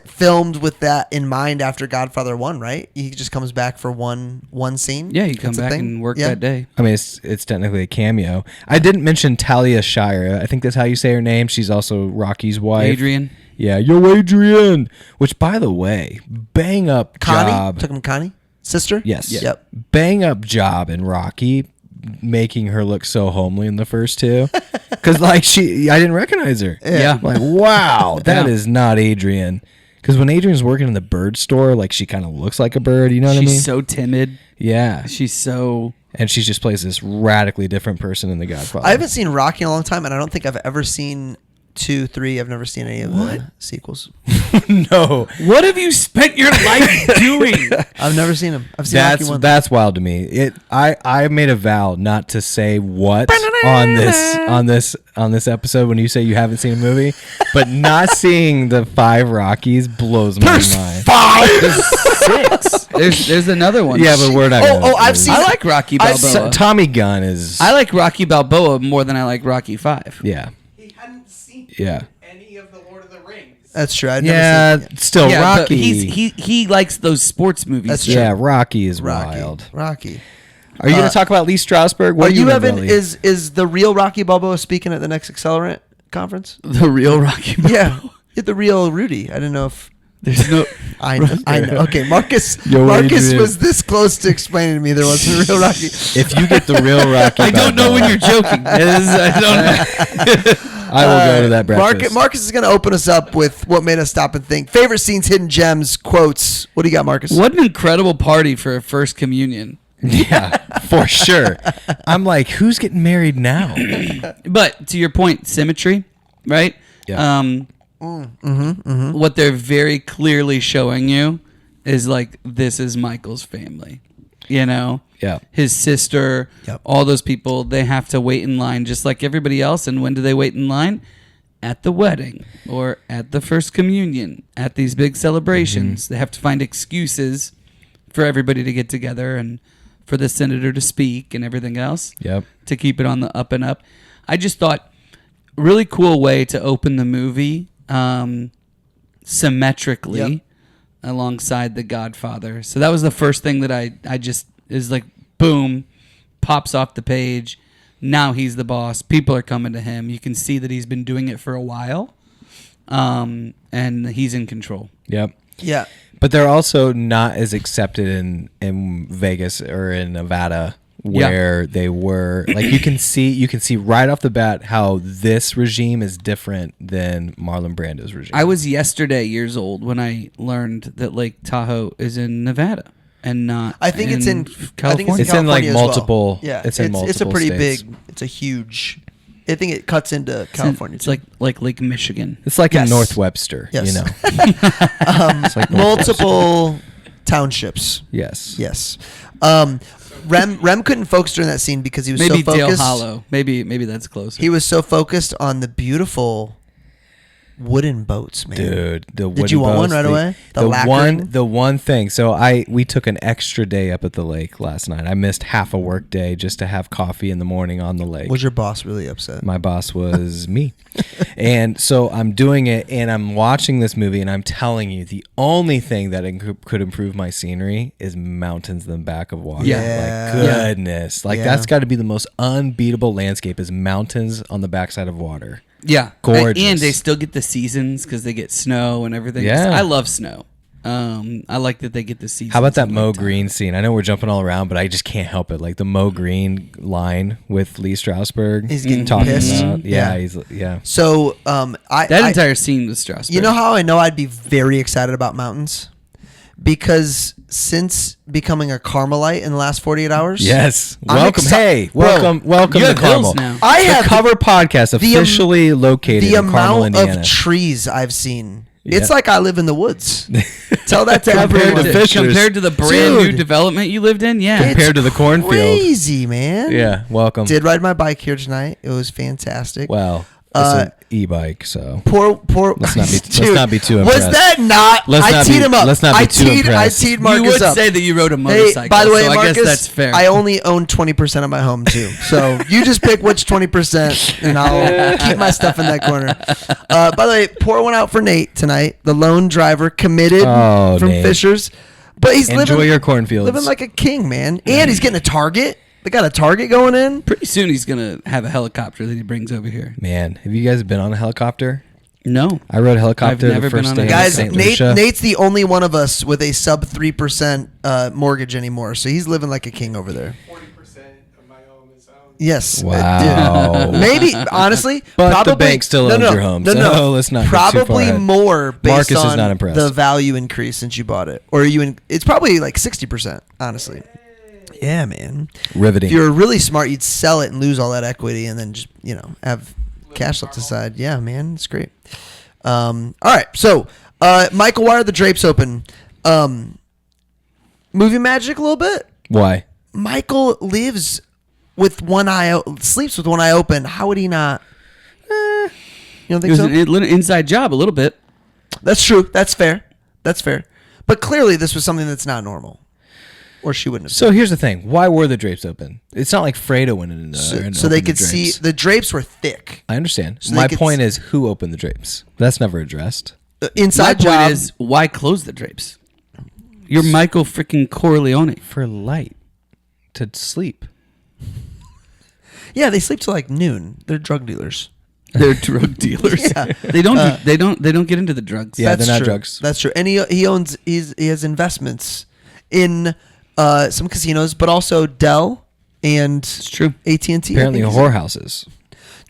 filmed with that in mind after Godfather 1, right? He just comes back for one scene. Yeah, you come That's a back thing? and work Yeah. that day. I mean, it's technically a cameo. I didn't mention Talia Shire. I think that's how you say her name. She's also Rocky's wife. Adrian. Yeah, yo, Adrian. Which, by the way, bang up Connie? job. Took him Connie? Sister? Yes. Yep. Bang up job in Rocky, making her look so homely in the first two. Because, I didn't recognize her. Yeah. Like, wow, that Yeah. is not Adrian. Because when Adrian's working in the bird store, she kind of looks like a bird. You know what I mean? She's so timid. Yeah. She's so. And she just plays this radically different person in The Godfather. I haven't seen Rocky in a long time, and I don't think I've ever seen 2, 3. I've never seen any of the sequels. No. What have you spent your life doing? I've never seen them. I've seen Rocky 1. That's wild to me. I made a vow not to say what on this episode when you say you haven't seen a movie, but not seeing the 5 Rockies blows my mind. 6. There's another one. Yeah, but we're not. gonna I've seen- I like Rocky I've Balboa. Tommy Gunn is. I like Rocky Balboa more than I like Rocky 5. Yeah. He hadn't seen Yeah. any of the Lord of the Rings. That's true. I've never Yeah. seen Still Yeah, Rocky. but he likes those sports movies. That's too. Yeah, Rocky is Rocky. wild. Rocky. Are you going to talk about Lee Strasberg? What Are you know Evan? about Lee? Is the real Rocky Balboa speaking at the next Accelerant conference? The real Rocky Balboa. Yeah, the real Rudy. I didn't know if There's no. I know. Okay, Marcus Yo, Adrian. was this close to explaining to me there wasn't a real Rocky. If you get the real Rocky, I don't know when you're joking. I don't know. I will go to that breakfast. Marcus is going to open us up with what made us stop and think. Favorite scenes, hidden gems, quotes. What do you got, Marcus? What an incredible party for a first communion. Yeah, for sure. I'm like, who's getting married now? But to your point, symmetry, right? Yeah. What they're very clearly showing you is this is Michael's family. Yeah. His sister, Yep. all those people, they have to wait in line just like everybody else. And when do they wait in line? At the wedding or at the first communion, at these big celebrations. They have to find excuses for everybody to get together and for the senator to speak and everything else. Yep. To keep it on the up and up. I just thought really cool way to open the movie symmetrically Yep. alongside The Godfather. So that was the first thing that I just is boom, pops off the page. Now he's the boss. People are coming to him. You can see that he's been doing it for a while, and he's in control. Yep. Yeah. But they're also not as accepted in Vegas or in Nevada where they were. You can see right off the bat how this regime is different than Marlon Brando's regime. I was yesterday years old when I learned that Lake Tahoe is in Nevada and not. I think it's in California. It's in, California as multiple- Well. Yeah, it's in It's a multiple pretty states. big. It's a huge. I think it cuts into California. It's too. like Lake Michigan. It's like Yes. in North Webster, Yes. you know. It's like North multiple townships. Yes. Yes. Rem couldn't focus during that scene because he was Maybe so focused. Dale Hollow. Maybe that's closer. He was so focused on the beautiful wooden boats, man. Dude, the Did you want one boats, right away? The The lacquering? one thing. So we took an extra day up at the lake last night. I missed half a work day just to have coffee in the morning on the lake. Was your boss really upset? My boss was me. And so I'm doing it and I'm watching this movie and I'm telling you the only thing that could improve my scenery is mountains in the back of water. Yeah. Like goodness. Yeah. That's got to be the most unbeatable landscape is mountains on the backside of water. Yeah, Gorgeous. and they still get the seasons because they get snow and everything. Yeah. I love snow. I like that they get the season. How about that Mo Green scene? I know we're jumping all around, but I just can't help it. Like the Mo Green line with Lee Strasberg. He's getting talking pissed. about. Yeah. So That entire scene with Strasberg. You know how I know I'd be very excited about mountains? Because since becoming a Carmelite in the last 48 hours, Yes. I'm Welcome. exci- Welcome you to have Carmel. hills now. I The have cover podcast officially located the in Carmel, amount Indiana. of trees I've seen. Yeah. It's like I live in the woods. Tell that to Compared everyone. to Fishers. compared to the brand new Dude. development you lived in, yeah. It's compared to the cornfield. Crazy, man. Yeah. Welcome. Did ride my bike here tonight. It was fantastic. Well, it's an e-bike, so Poor. let's not be too Was impressed. that not? Let's I not teed be- him up. let's not be I too teed, impressed. I teed Marcus You would up. say that you rode a Hey, motorcycle. by the way, so Marcus, I guess that's fair. I only own 20% of my home too. So you just pick which 20%, and I'll keep my stuff in that corner. By the way, pour one out for Nate tonight, the lone driver, committed Oh, from Nate. Fishers, but he's Enjoy your cornfields. living like a king, man. And he's getting a Target. They got a Target going in. Pretty soon he's gonna have a helicopter that he brings over here. Man, have you guys been on a helicopter? No, I rode a helicopter I've never the first been on day a in Guys, St. Nate, Lucia. Nate's the only one of us with a sub 3% mortgage anymore, so he's living like a king over there. 40% of my home is owned. Yes. Wow. Maybe, honestly, But probably, the bank still owns your home, so let's not get too far Probably ahead. more based Marcus is on not impressed. the value increase since you bought it. Or it's probably like 60%, honestly. Yeah, man. Riveting. If you're really smart, you'd sell it and lose all that equity and then just, have cash left aside. Yeah, man. It's great. All right. So, Michael, why are the drapes open? Movie magic a little bit. Why? Michael lives with one eye, sleeps with one eye open. How would he not? You don't it think was so? an inside job a little bit. That's true. That's fair. That's fair. But clearly, this was something that's not normal, or she wouldn't have. So here's the thing. Why were the drapes open? It's not like Fredo went in there. So they could see the drapes were thick. I understand. So they My could point is, who opened the drapes? That's never addressed. My Inside point job is, why close the drapes? You're Michael freaking Corleone. For light. To sleep. Yeah, they sleep till like noon. They're drug dealers. They're drug dealers. Yeah. They don't get into the drugs. Yeah, That's they're not true. drugs. That's true. And he has investments in some casinos, but also Dell and It's true. AT&T. Apparently I think. whorehouses.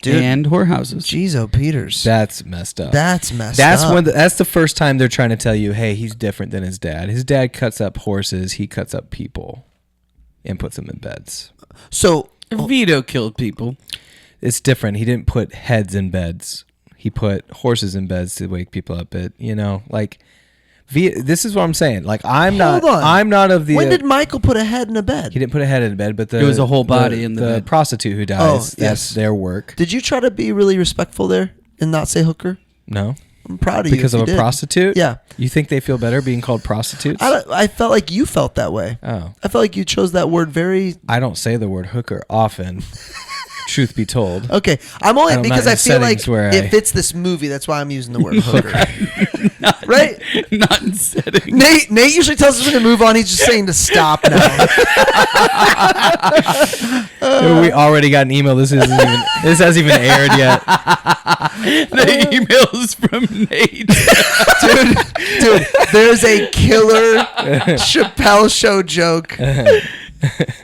Dude, And whorehouses. Jeez, oh Peters. That's messed up. That's messed That's up. when that's the first time they're trying to tell you, hey, he's different than his dad. His dad cuts up horses, he cuts up people and puts them in beds. So Vito killed people. It's different. He didn't put heads in beds. He put horses in beds to wake people up. This is what I'm saying. Like I'm Hold on. not of the. when did Michael put a head in a bed? He didn't put a head in bed, but It was a whole body in the bed. prostitute who dies. Oh, That's yes. their work. Did you try to be really respectful there and not say hooker? No, I'm proud of you. because if of you a did. prostitute. Yeah. You think they feel better being called prostitutes? I felt like you felt that way. Oh, I felt like you chose that word very. I don't say the word hooker often. Truth be told. Okay, I'm only I'm because not I in feel like settings where it fits this movie. That's why I'm using the word hooker. Right? Not in setting. Nate usually tells us when to move on. He's just saying to stop now. We already got an email. This hasn't even aired yet. The emails from Nate. Dude, there's a killer Chappelle Show joke.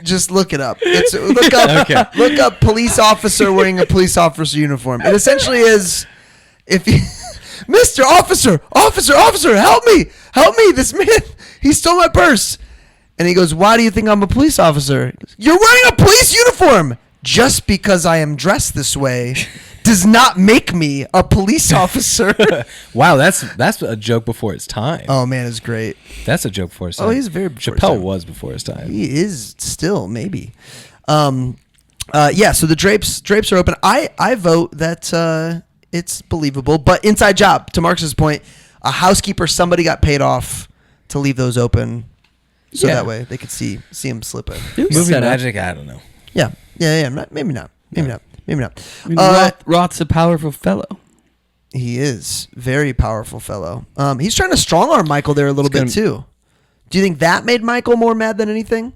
Just look it up. Look up police officer wearing a police officer uniform. It essentially is, if you, Mr. Officer, help me, this man, he stole my purse. And he goes, why do you think I'm a police officer? You're wearing a police uniform. Just because I am dressed this way does not make me a police officer. Wow, that's a joke before its time. Oh man, it's great. That's a joke before his time. Oh, he's very before his Chappelle time. was before his time. He is still maybe. Yeah. So the drapes are open. I vote that it's believable, but inside job. To Marcus's point, a housekeeper, somebody got paid off to leave those open, so Yeah. that way they could see him slip in. It was Movie set up. magic, I don't know. Yeah. Maybe not. I mean, Roth's a powerful fellow. He is very powerful fellow. He's trying to strong arm Michael there a little bit too. Do you think that made Michael more mad than anything?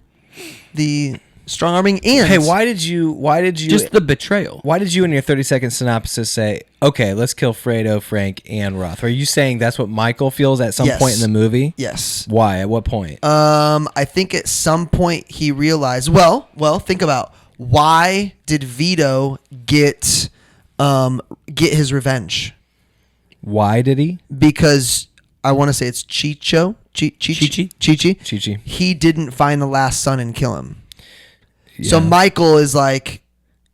The strong arming, and Hey, why did you Just the betrayal. Why did you in your 30-second synopsis say, okay, let's kill Fredo, Frank, and Roth? Are you saying that's what Michael feels at some Yes. point in the movie? Yes. Why? At what point? I think at some point he realized. Well, think about why did Vito get his revenge? Why did he? Because I want to say it's Chichi. Chi-Chi. He didn't find the last son and kill him. Yeah. So Michael is like,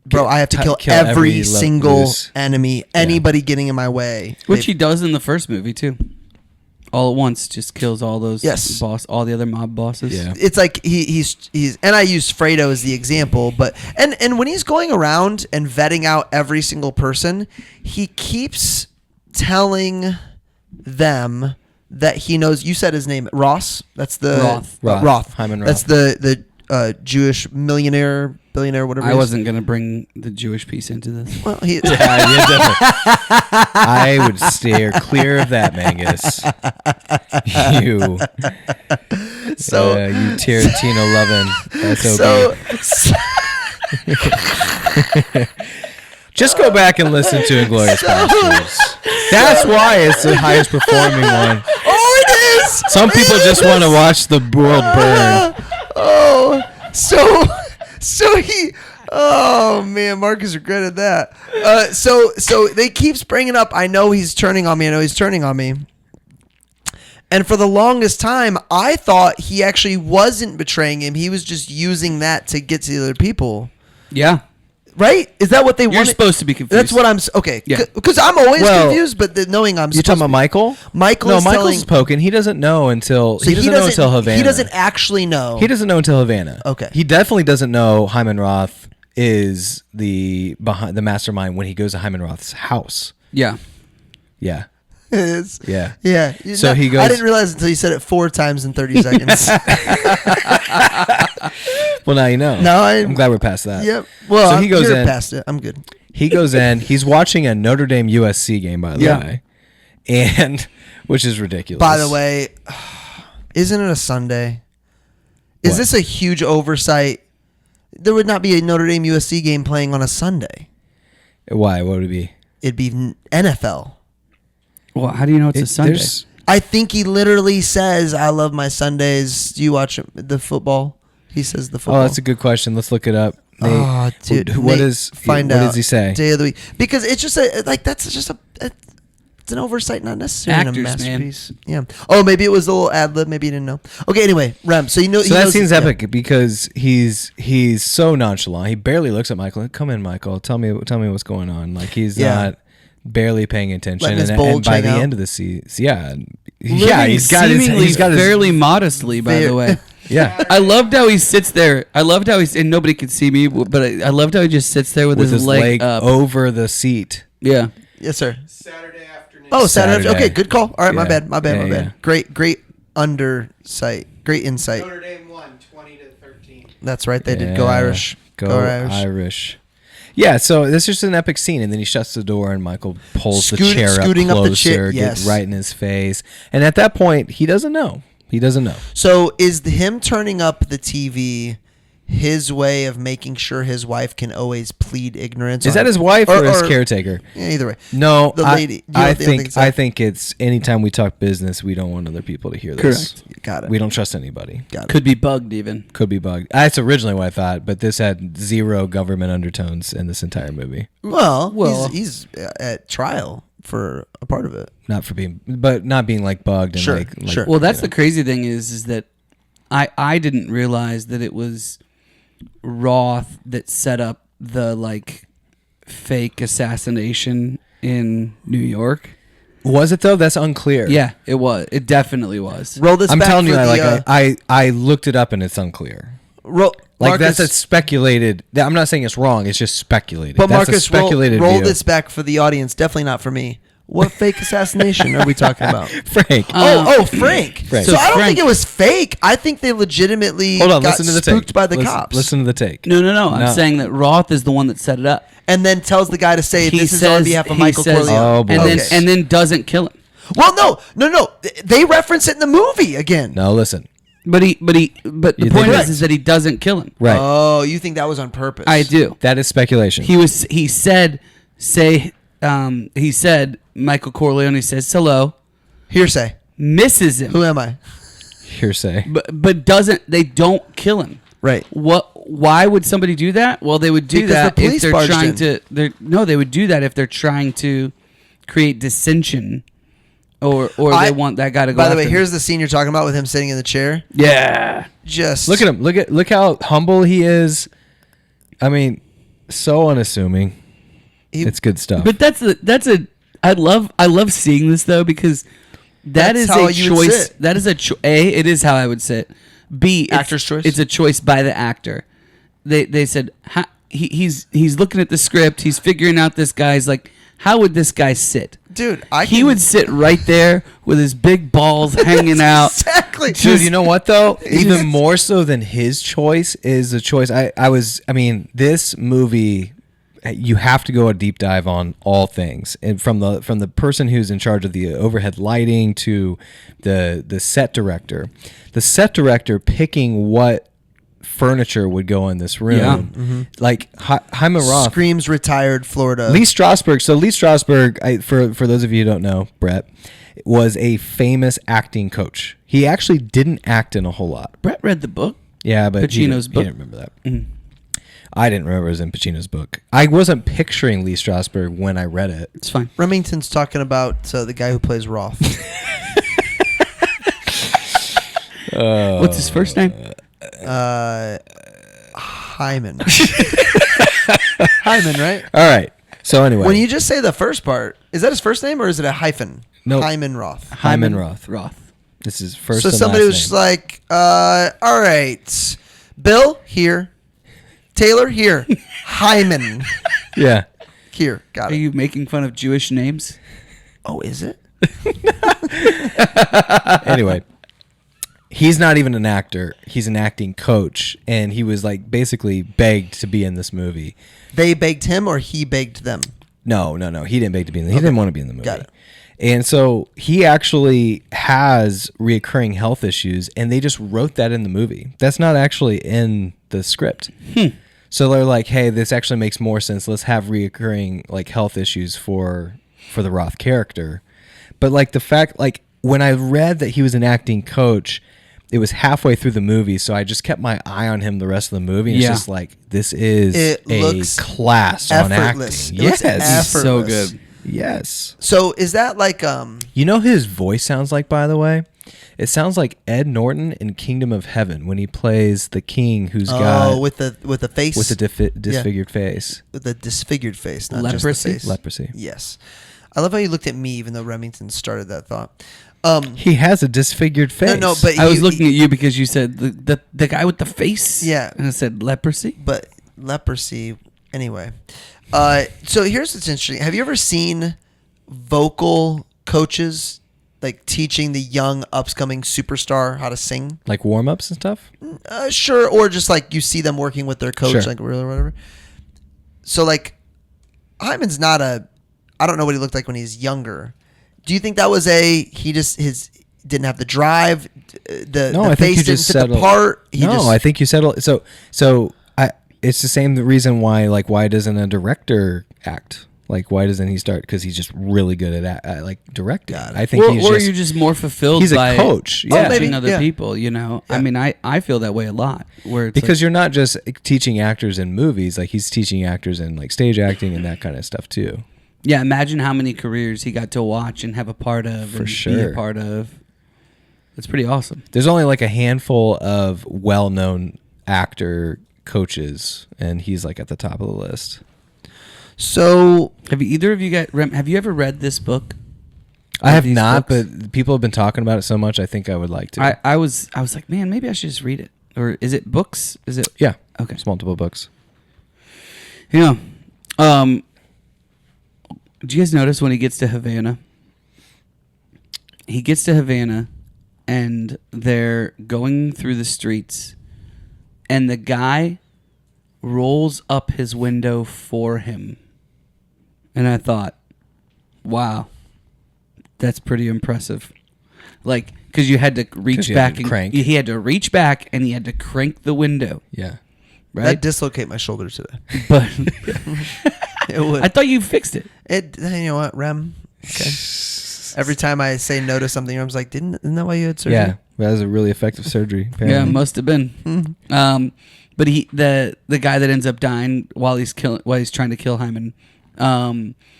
bro, I have to kill every single loose. enemy, anybody getting in my way. Which he does in the first movie too. All at once, just kills all those all the other mob bosses. Yeah. It's like he's and I use Fredo as the example, but and when he's going around and vetting out every single person, he keeps telling them that he knows. You said his name, Ross. That's the Roth. Hyman Roth. That's the Jewish billionaire, whatever. I it is. wasn't gonna bring the Jewish piece into this. Well, he. Yeah, definitely. I would steer clear of that, Mangus. You. So you Tarantino loving SOB. Just go back and listen to Inglourious Basterds. That's why it's the highest performing one. Oh, it is. Some people just want to watch the world burn. Oh, so he. Oh man, Marcus regretted that. So they keeps bringing up. I know he's turning on me. And for the longest time, I thought he actually wasn't betraying him. He was just using that to get to the other people. Yeah. Right? Is that what they want? You're supposed to be confused. That's what I'm. Okay. Yeah. Because I'm always confused, but knowing I'm. You talking about Michael? Michael's poking. He doesn't know until So he doesn't know until Havana. He doesn't actually know. He doesn't know until Havana. Okay. He definitely doesn't know Hyman Roth is the mastermind when he goes to Hyman Roth's house. Yeah. Yeah. Is. Yeah. Yeah. So he goes. I didn't realize until you said it 4 times in 30 seconds. Well, now you know. No, I'm glad we're past that. Yep. Well, so he goes you're in. past it. I'm good. He goes in. He's watching a Notre Dame USC game, by the way, and which is ridiculous. By the way, isn't it a Sunday? Is What? this a huge oversight? There would not be a Notre Dame USC game playing on a Sunday. Why? What would it be? It'd be NFL. Well, how do you know it's a Sunday? I think he literally says, "I love my Sundays." Do you watch the football? He says the football. Oh, that's a good question. Let's look it up. Nate, Oh, dude! what Nate, is? find what out? does he say? Day of the week, because it's just it's an oversight, not necessarily Actors, a masterpiece. Man. Yeah. Oh, maybe it was a little ad lib. Maybe you didn't know. Okay. Anyway, Rem. So you know. So that seems epic because he's so nonchalant. He barely looks at Michael. Come in, Michael. Tell me what's going on. Like he's not barely paying attention. Letting his And bulge by hang the out. end of the season, Living he's got his fairly modestly, by the way. yeah. I loved how he sits there. I loved how and nobody could see me, but I loved how he just sits there with his leg up. over the seat. Yeah. Yes, sir. Saturday afternoon. Oh, Saturday. Saturday. Okay, good call. All right, my Yeah. bad. Yeah. Great undersight. Great insight. Notre Dame won 20-13. That's right. They did. Go Irish. Go Irish. Yeah, so this is just an epic scene, and then he shuts the door, and Michael pulls the chair up scooting closer, up the chair, yes. get right in his face, and at that point, he doesn't know. So is him turning up the TV his way of making sure his wife can always plead ignorance? Is that his wife or his caretaker? Yeah, either way. No, The lady. I think it's anytime we talk business, we don't want other people to hear this. Correct. Got it. We don't trust anybody. Got it. Could be bugged even. Could be bugged. That's originally what I thought, but this had zero government undertones in this entire movie. Well, he's at trial for a part of it. Not being like bugged. And Sure, like, sure. Well, that's the crazy thing is that I didn't realize that it was Roth that set up the like fake assassination in New York. Was it though? That's unclear. Yeah, it was. It definitely was. Roll this I'm back telling for you, the, I looked it up and it's unclear. Like Marcus, that's a speculated. I'm not saying it's wrong. It's just speculated. but that's Marcus, a speculated roll view. this back for the audience. Definitely not for me. What fake assassination are we talking about? Frank. Frank. Frank. So I don't Frank- think it was fake. I think they legitimately Hold on. got Listen to the spooked take. by the cops. Listen to the take. No. I'm saying that Roth is the one that set it up. And then tells the guy to say this is on behalf of Michael Corleone. Oh, boy. and then doesn't kill him. Well, no. They reference it in the movie again. No, listen. But the You point think is that he doesn't kill him. Right. Oh, you think that was on purpose? I do. That is speculation. He said Michael Corleone says hello, Hearsay. misses him, Who am I? Hearsay. but they don't kill him. Right. Why would somebody do that? Well, they would do Because that the if police they're barged trying in. to. They would do that if they're trying to create dissension, or they want that guy to go. By the way, after him. here's the scene you're talking about with him sitting in the chair. Yeah. Just Look at him. Look how humble he is. I mean, so unassuming. It's good stuff. But I love seeing this though, because that That's is how a you would choice. sit. That is it is how I would sit. B, it's, Actor's choice? It's a choice by the actor. They said he's looking at the script. He's figuring out this guy's like, how would this guy sit? Dude, He would sit right there with his big balls hanging out. Exactly. Dude, you know what though? Even more so than his choice is the choice. I mean, this movie, you have to go a deep dive on all things, and from the person who's in charge of the overhead lighting to the set director. The set director picking what furniture would go in this room. Yeah. Mm-hmm. Like Hyman Roth. Screams retired Florida. Lee Strasberg. So Lee Strasberg, for those of you who don't know, Brett, was a famous acting coach. He actually didn't act in a whole lot. Brett read the book. Yeah, but Pacino's he book. didn't remember that. I didn't remember it was in Pacino's book. I wasn't picturing Lee Strasberg when I read it. It's fine. Remington's talking about the guy who plays Roth. What's his first name? Hyman. Hyman, right? All right. So anyway, When you just say the first part, is that his first name or is it a hyphen? Nope. Hyman Roth. Hyman Roth. Roth. This is first. So and somebody last was just name. like, all right, Bill, here. Taylor, here. Hyman, Yeah. here. Got Are it. you making fun of Jewish names? Oh, is it? Anyway, he's not even an actor. He's an acting coach, and he was like basically begged to be in this movie. They begged him or he begged them? No. He didn't beg to be in the. He didn't want to be in the movie. Got it. And so he actually has reoccurring health issues, and they just wrote that in the movie. That's not actually in the script. So they're like, "Hey, this actually makes more sense. Let's have reoccurring like health issues for the Roth character." But like the fact, like when I read that he was an acting coach, it was halfway through the movie, so I just kept my eye on him the rest of the movie. And Yeah. It's just like this is It a looks class on effortless. acting. It looks Yes, So effortless. good. yes. So is that like You know who his voice sounds like, by the way? It sounds like Ed Norton in Kingdom of Heaven when he plays the king who's got with the face with the disfigured face. with the disfigured face, not Leprosy? just the face. Leprosy. Yes. I love how you looked at me even though Remington started that thought. He has a disfigured face. No, but I was looking at you because you said the guy with the face. Yeah. And I said leprosy. but leprosy anyway. So here's what's interesting. Have you ever seen vocal coaches like teaching the young upcoming superstar how to sing? like warm-ups and stuff? Sure, or just like you see them working with their coach, Sure. like or whatever. So like, Hyman's not a. I don't know what he looked like when he was younger. Do you think that was his didn't have the drive? The I think face you didn't just fit the settled. part. I think you settle. So it's the same reason why doesn't a director act? Like why doesn't he start? Because he's just really good at like directing. I think Or are you just more fulfilled he's a by coach, yeah. coaching maybe, other yeah. people, you know? I mean, I feel that way a lot. Where it's because like, you're not just teaching actors in movies, like he's teaching actors in like stage acting and that kind of stuff too. yeah, imagine how many careers he got to watch and have a part of For and be sure. a part of. It's pretty awesome. There's only like a handful of well-known actor coaches, and he's like at the top of the list. So Have either of you have you ever read this book? I have these not, books? but people have been talking about it so much. I think I would like to. I was like, man, maybe I should just read it. Or is it books? Is it yeah, okay? it's multiple books. Yeah. Do you guys notice when he gets to Havana? He gets to Havana, and they're going through the streets, and the guy rolls up his window for him. And I thought, wow, that's pretty impressive. like because you had to reach 'Cause you had back to and crank. he had to reach back and he had to crank the window, Yeah. That right? dislocate my shoulder today. But It would. I thought you fixed it. You know what, Rem? Okay. Every time I say no to something, Rem's like, isn't that why you had surgery? Yeah. That was a really effective surgery. Yeah, apparently. must have been. But the guy that ends up dying while he's trying to kill Hyman.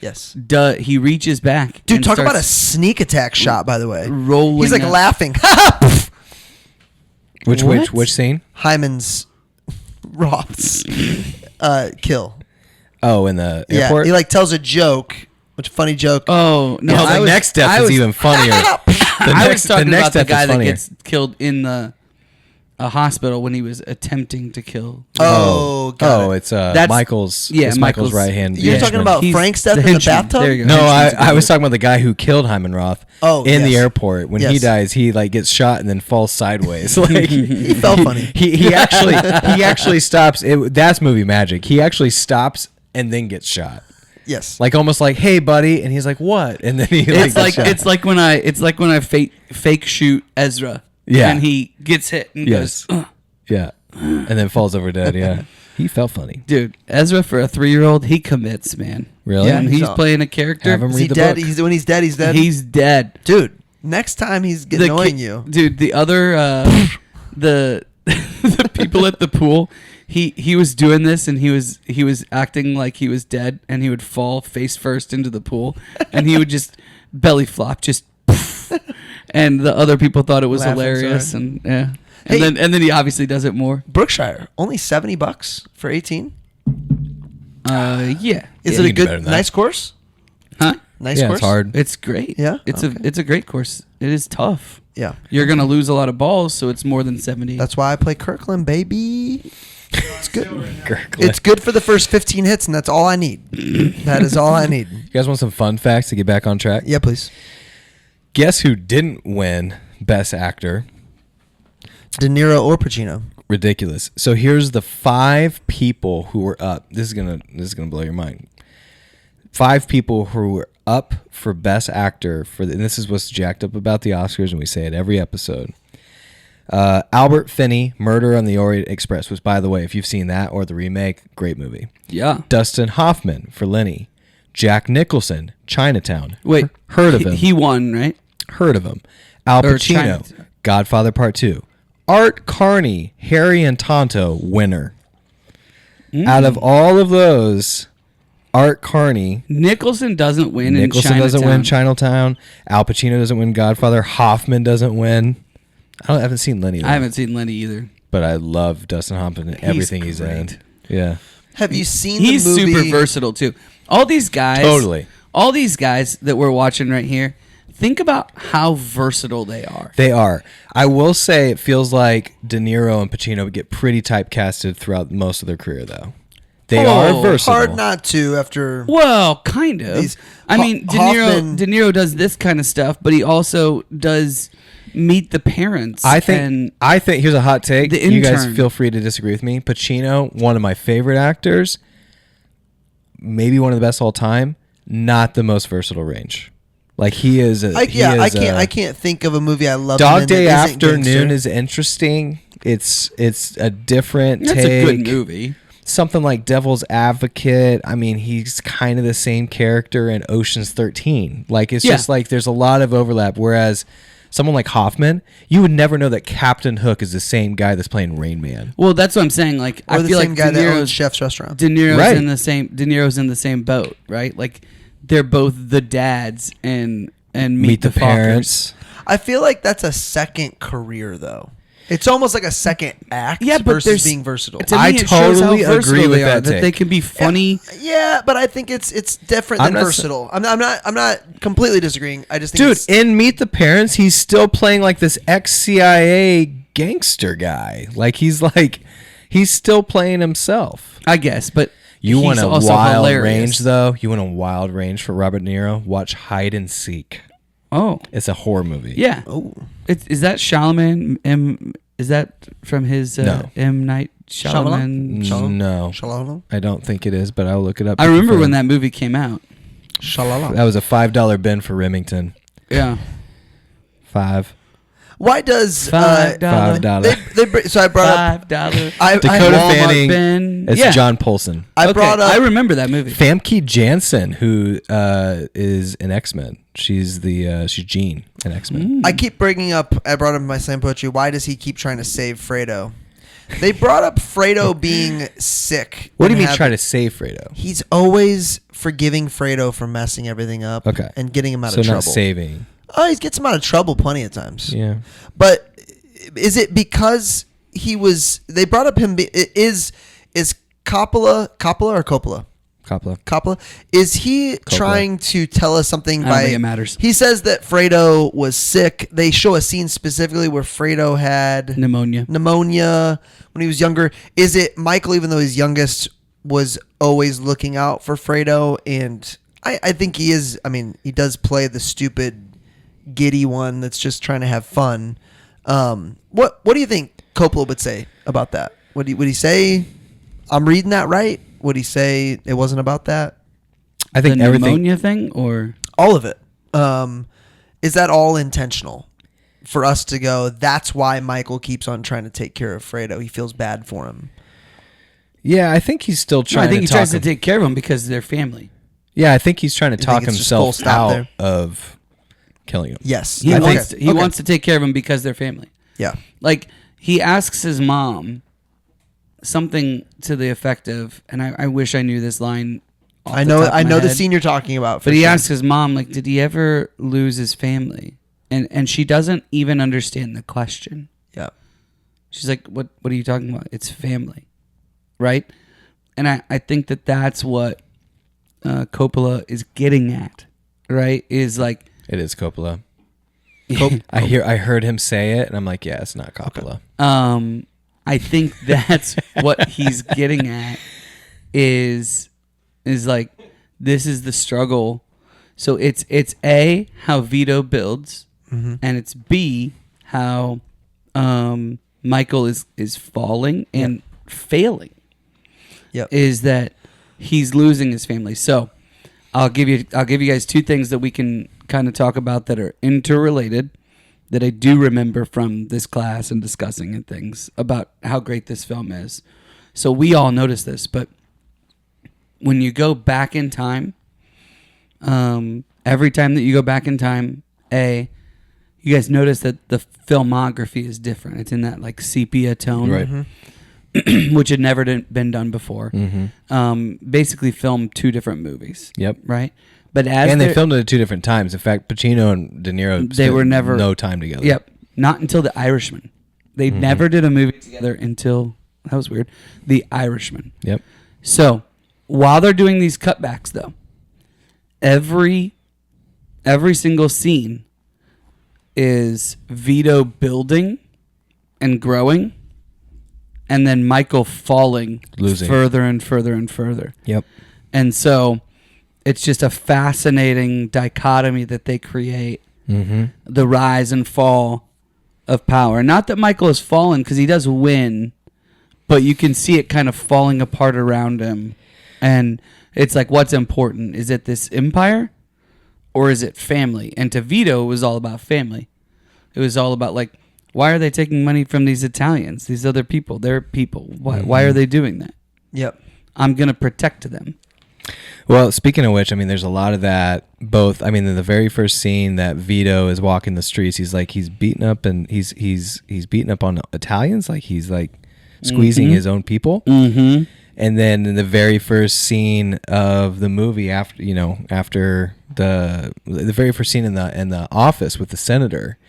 Yes. He reaches back. Dude, and talk about a starts sneak attack shot, by the way. rolling. He's like up. laughing. What? Which scene? Hyman's Roth's kill. Oh, in the Yeah, airport? he like tells a joke, which funny joke. Oh no! No, the next death is even funnier. I was talking about the death is guy that funnier. gets killed in the hospital when he was attempting to kill. Got it. It's That's- Michael's. yeah, it's Michael's right hand. You're talking about He's Frank's death the in the henchman. bathtub? There you go. No, Henchman's a I good was word. talking about the guy who killed Hyman Roth in the yes. airport. When he Yes. dies, he like gets shot and then falls sideways. Like He felt funny. he actually stops. That's movie magic. He actually stops and then gets shot. Yes. Like almost like, hey buddy, and he's like, what? And then he It's like gets shot. it's like when I fake shoot Ezra. Yeah. And he gets hit and Yes. goes. "Ugh." Yeah, and then falls over dead. Yeah, he felt funny. Dude, Ezra for a 3-year-old, he commits, man. Really? Yeah, and he's So- playing a character. Have him Is read he the dead? book. When he's dead, he's dead. He's dead. Dude, next time he's annoying you. Dude, the other the people at the pool, he was doing this and he was acting like he was dead and he would fall face first into the pool and he would just belly flop just and the other people thought it was Laughing, hilarious sorry. and yeah. Hey. And then he obviously does it more. Brookshire, only $70 for 18. Yeah. Is Yeah, it you a can do good, better than that. nice course? Huh? Nice Yeah, course. it's hard. It's great. Yeah? It's Okay. a great course. It is tough. Yeah. You're going to lose a lot of balls, so it's more than 70. That's why I play Kirkland, baby. It's good. Kirkland. It's good for the first 15 hits, and that's all I need. That is all I need. You guys want some fun facts to get back on track? Yeah, please. Guess who didn't win Best Actor? De Niro or Pacino? Ridiculous. So here's the 5 people who were up. This is gonna blow your mind. 5 people who were up for Best Actor and this is what's jacked up about the Oscars, and we say it every episode. Albert Finney, Murder on the Orient Express, which, by the way, if you've seen that or the remake, great movie. Yeah. Dustin Hoffman for Lenny. Jack Nicholson, Chinatown. Wait. Heard of him. He won, right? Heard of him. Al Or Pacino, China- Godfather Part II. Art Carney, Harry and Tonto, winner. Out of all of those, Art Carney, Nicholson doesn't win Nicholson in doesn't win Chinatown. Chinatown. Al Pacino doesn't win Godfather. Hoffman doesn't win. I haven't seen Lenny, though, I haven't seen Lenny either. but I love Dustin Hoffman and everything he's in. great. Yeah, Have you seen He's the movie? super versatile too. All these guys, Totally. All these guys that we're watching right here. Think about how versatile they are. they are. I will say it feels like De Niro and Pacino get pretty typecasted throughout most of their career, though. They are versatile. Hard not to after. Well, kind of. These- I mean, Hoffman- De Niro does this kind of stuff, but he also does Meet the Parents. I think here's a hot take. The You guys Intern. feel free to disagree with me. Pacino, one of my favorite actors, maybe one of the best of all time. Not the most versatile range. Like he is. I can't think of a movie I love. Dog Day that isn't Afternoon gangster. is interesting. It's a different that's take. a good movie. Something like Devil's Advocate. I mean, he's kind of the same character in Ocean's 13. Like it's just like there's a lot of overlap. Whereas someone like Hoffman, you would never know that Captain Hook is the same guy that's playing Rain Man. Well, that's what I'm saying. Like Or I the feel same like guy De that owns Niro's Chef's Restaurant. De Niro's Right. in the same. De Niro's in the same boat, right? Like they're both the dads and Meet the Parents. I feel like that's a second career though. It's almost like a second act Yeah, but versus there's- being versatile. To me, I it shows how totally agree versatile with they are, that that they take. can be funny. Yeah, but I think it's different I'm than not versatile. I'm not completely disagreeing. I just think Dude, it's, in Meet the Parents, he's still playing like this ex-CIA gangster guy. Like he's still playing himself. I guess, but You want he's a also wild hilarious. range, though? You want a wild range for Robert De Niro? Watch Hide and Seek. Oh, It's a horror movie. yeah. oh, Is that Chalamet? Is that from his No. M. Night Shyamalan? Shalom. No, Shalala. I don't think it is, but I'll look it up. I remember when that movie came out. Shalala. That was a $5 bin for Remington. Yeah. $5. Why does $5. so I brought up $5. Dakota Walmart Fanning. bin. It's Yeah. John Polson. I brought up I remember that movie. Famke Janssen, who is in X-Men. She's Jean in X-Men. I keep bringing up. I brought up in my slam poetry. Why does he keep trying to save Fredo? They brought up Fredo being sick. What do you and mean try to save Fredo? He's always forgiving Fredo for messing everything up. Okay. And getting him out So of trouble. not saving. Oh, he gets him out of trouble plenty of times. Yeah. But is it because he was? They brought up him. Is Coppola or Coppola? Coppola. Is he trying to tell us something I don't think it matters. He says that Fredo was sick. They show a scene specifically where Fredo had Pneumonia when he was younger. Is it Michael, even though he's youngest, was always looking out for Fredo? And I think he is. I mean, he does play the stupid, giddy one that's just trying to have fun. What do you think Coppola would say about that? Would he say, I'm reading that right? Would he say it wasn't about that? I think the everything. pneumonia thing, or All of it. Is that all intentional for us to go, that's why Michael keeps on trying to take care of Fredo? He feels bad for him. Yeah, I think he's still no, trying. I think to he tries talk to take care of them because they're family. Yeah, I think he's trying to You talk think it's just full himself stop out there? of killing him. Yes. He Okay. wants to take care of them because they're family. Yeah. Like, he asks his mom something to the effect of, and I wish I knew this line. I know the head, scene you're talking about. but he asks his mom, like, did he ever lose his family? And she doesn't even understand the question. Yeah. She's like, what are you talking about? It's family, right? And I think that's what Coppola is getting at, right? Is like, It is Coppola. I heard him say it, and I'm like, yeah, it's not Coppola. I think that's what he's getting at is like, this is the struggle. So it's A, how Vito builds, and it's B, how Michael is falling and failing. Yep. Is that he's losing his family. So I'll give you guys two things that we can kind of talk about that are interrelated, that I do remember from this class and discussing and things about how great this film is. So we all notice this, but when you go back in time, every time that you go back in time, you guys notice that the filmography is different. It's in that like sepia tone, Right. Which had never been done before. Basically filmed two different movies. Yep. Right? But as And they filmed it at two different times. In fact, Pacino and De Niro They were never- no time together. Yep. Not until The Irishman. They never did a movie together until, that was weird, The Irishman. Yep. So while they're doing these cutbacks, though, every single scene is Vito building and growing, and then Michael falling, Losing. further and further and further. Yep. And so it's just a fascinating dichotomy that they create, the rise and fall of power. Not that Michael has fallen, because he does win, but you can see it kind of falling apart around him. And it's like, what's important? Is it this empire or is it family? And to Vito, it was all about family. It was all about, like, why are they taking money from these Italians, these other people? They're people. Why are they doing that? Yep. I'm going to protect them. Well, speaking of which, I mean, there's a lot of that. Both, I mean, in the very first scene that Vito is walking the streets, he's beating up and he's beating up on Italians, like he's like squeezing his own people. Mm-hmm. And then in the very first scene of the movie, after the very first scene in the office with the senator,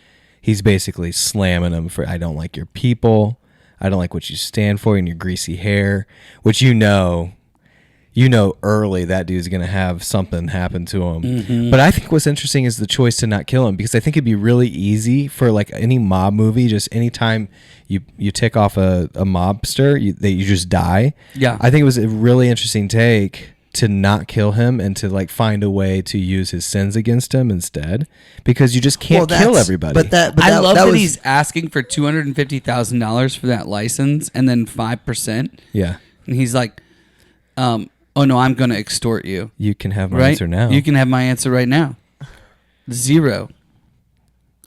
he's basically slamming him for, I don't like your people, I don't like what you stand for and your greasy hair, which you know early that dude's going to have something happen to him. But I think what's interesting is the choice to not kill him, because I think it'd be really easy for like any mob movie, just anytime you tick off a mobster, you just die. Yeah. I think it was a really interesting take to not kill him and to like find a way to use his sins against him instead, because you just can't kill everybody. But I love that was, he's asking for $250,000 for that license and then 5%. Yeah. And he's like, oh no, I'm going to extort you. You can have my Right? answer now. You can have my answer right now. 0.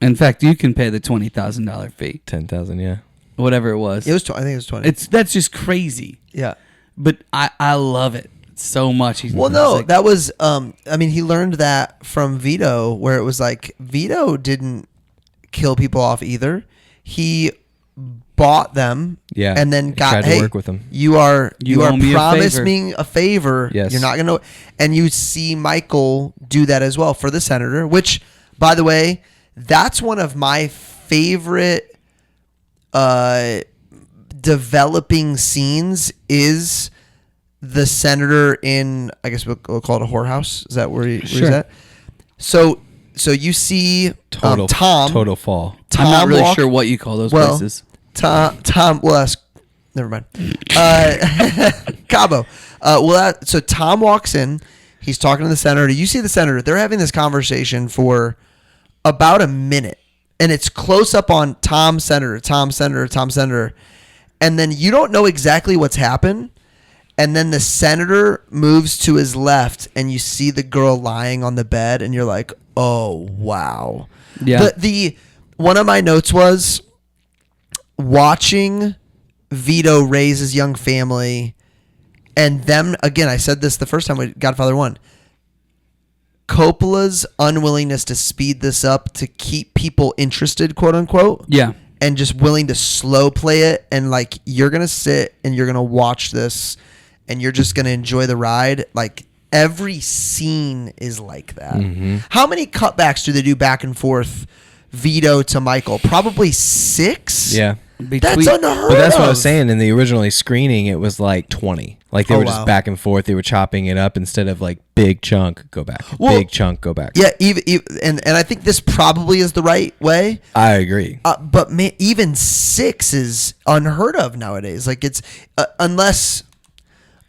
In fact, you can pay the $20,000 fee, 10,000. Yeah. whatever it was. It was. I think it was 20. That's just crazy. Yeah. But I love it so much. Well, no, that was. I mean, he learned that from Vito, where it was like Vito didn't kill people off either. He bought them. Yeah, and then he got tried to hey, work with them. You are owe me a promised favor. me a favor. Yes. You're not gonna. And you see Michael do that as well for the senator. Which, by the way, that's one of my favorite developing scenes. Is the senator in? I guess we'll call it a whorehouse. Is that where he's Sure. at? So you see Tom. Total fall. Tom I'm not really walk- sure what you call those well, places. Tom. Well, that's never mind. Cabo. So Tom walks in. He's talking to the senator. You see the senator. They're having this conversation for about a minute, and it's close up on Tom Senator, Tom Senator, Tom Senator, and then you don't know exactly what's happened. And then the senator moves to his left, and you see the girl lying on the bed, and you're like, "Oh wow!" Yeah. The one of my notes was watching Vito raise his young family, and them again. I said this the first time with Godfather 1. Coppola's unwillingness to speed this up to keep people interested, quote unquote. Yeah. And just willing to slow play it, and like you're gonna sit and you're gonna watch this, and you're just gonna enjoy the ride. Like every scene is like that. Mm-hmm. How many cutbacks do they do back and forth, Vito to Michael? Probably 6. Yeah. That's unheard But that's of. what I was saying. In the originally screening, it was like 20. Like they Oh, were wow. just back and forth. They were chopping it up instead of like big chunk, go back. Well, big chunk, go back. Yeah, even and I think this probably is the right way. I agree. But even 6 is unheard of nowadays. Like it's unless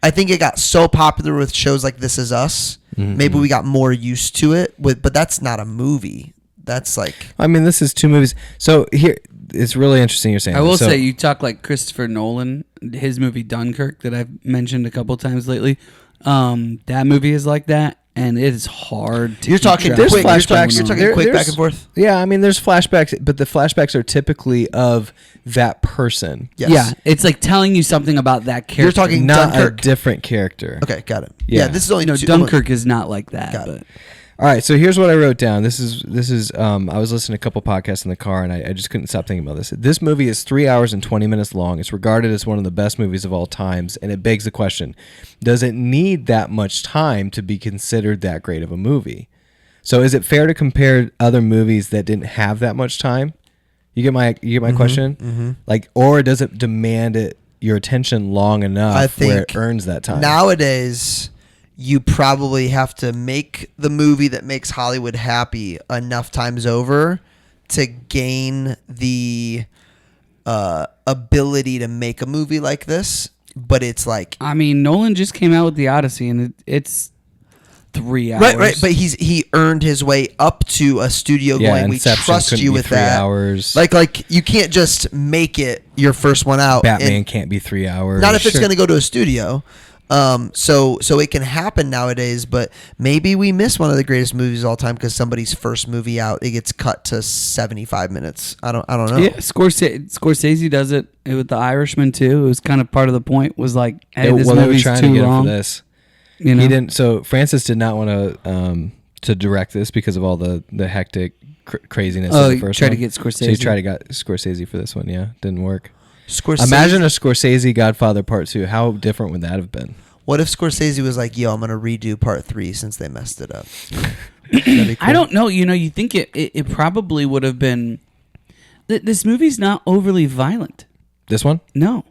I think it got so popular with shows like This Is Us. Mm-hmm. Maybe we got more used to it. But that's not a movie. That's like I mean, this is 2 movies. So here, it's really interesting you're saying I will this. So- say you talk like Christopher Nolan, his movie Dunkirk that I've mentioned a couple times lately. That movie is like that, and it is hard to. you're keep talking track There's quick. of what's You're flashbacks. going talking on. quick back and forth. Yeah, I mean, there's flashbacks, but the flashbacks are typically of that person. Yes. Yeah, it's like telling you something about that character. You're talking Not Dunkirk. a different character. Okay, got it. Yeah. Yeah, this is only No, 2 Dunkirk is not like that. Got But it. All right, so here's what I wrote down. This is I was listening to a couple podcasts in the car, and I just couldn't stop thinking about this. This movie is 3 hours and 20 minutes long. It's regarded as one of the best movies of all times, and it begs the question, does it need that much time to be considered that great of a movie? So is it fair to compare other movies that didn't have that much time? You get my question? Mm-hmm. Like, or does it demand your attention long enough I think where it earns that time? Nowadays, you probably have to make the movie that makes Hollywood happy enough times over to gain the ability to make a movie like this. But it's like I mean, Nolan just came out with The Odyssey, and it's 3 hours. right. But he earned his way up to a studio going. We Inception trust couldn't you be with 3 that. hours. Like you can't just make it your first one out. Batman And can't be 3 hours. not if it's Sure. going to go to a studio. So it can happen nowadays, but maybe we miss one of the greatest movies of all time because somebody's first movie out, it gets cut to 75 minutes. I don't know. Yeah, Scorsese does it with The Irishman too. It was kind of part of the point. Was like, hey, this they were movie's trying too to get long. him for this. You know? He didn't. So Francis did not want to direct this because of all the hectic craziness Oh, of the he first tried one. to get Scorsese. So he tried to get Scorsese for this one. Yeah, didn't work. Scorsese. Imagine a Scorsese Godfather Part 2. How different would that have been? What if Scorsese was like, "Yo, I'm gonna redo Part 3 since they messed it up"? That'd be cool. I don't know. You know, you think it probably would have been. This movie's not overly violent. This one? No.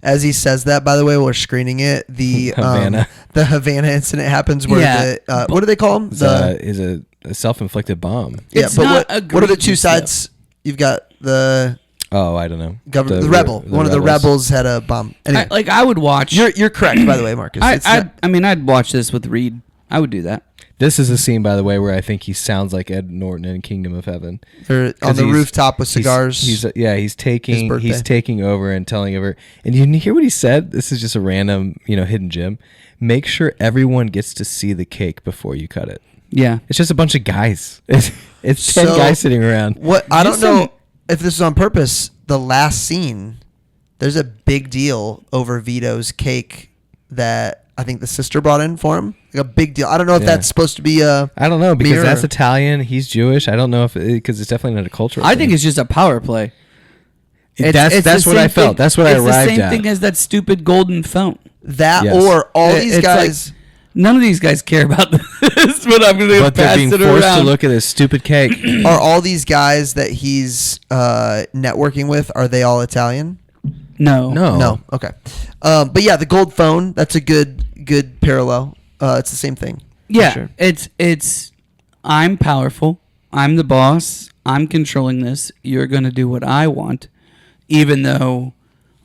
As he says that, by the way, we're screening it. The Havana. The Havana incident happens where Yeah, what do they call them? Is a self-inflicted bomb. Yeah, It's but not what are the two egregious, sides? You've got the Oh, I don't know. government, the rebel. One of the rebels had a bomb. Anyway, I would watch. you're correct, by the way, Marcus. It's not- I'd watch this with Reed. I would do that. This is a scene, by the way, where I think he sounds like Ed Norton in Kingdom of Heaven. they're on 'Cause the he's- rooftop with cigars. He's His birthday. he's taking over and telling over. And you hear what he said? This is just a random, hidden gem. Make sure everyone gets to see the cake before you cut it. Yeah. It's just a bunch of guys. It's 10 So, guys sitting around. What I don't Just know if this is on purpose. The last scene, there's a big deal over Vito's cake that I think the sister brought in for him. Like a big deal. I don't know if Yeah. that's supposed to be a. I don't know because mirror. that's Italian. He's Jewish. I don't know if because it's definitely not a cultural. I thing. think it's just a power play. That's the what I same felt. thing- That's what I it's arrived the same at. thing as that stupid golden phone. That Yes. or all It- these it's guys. like, none of these guys care about this, but I'm going to But they're pass being it forced around. to look at this stupid cake. Are all these guys that he's networking with? Are they all Italian? No. No. Okay. But yeah, the gold phone. That's a good parallel. It's the same thing. Yeah, sure. it's I'm powerful. I'm the boss. I'm controlling this. You're going to do what I want, even though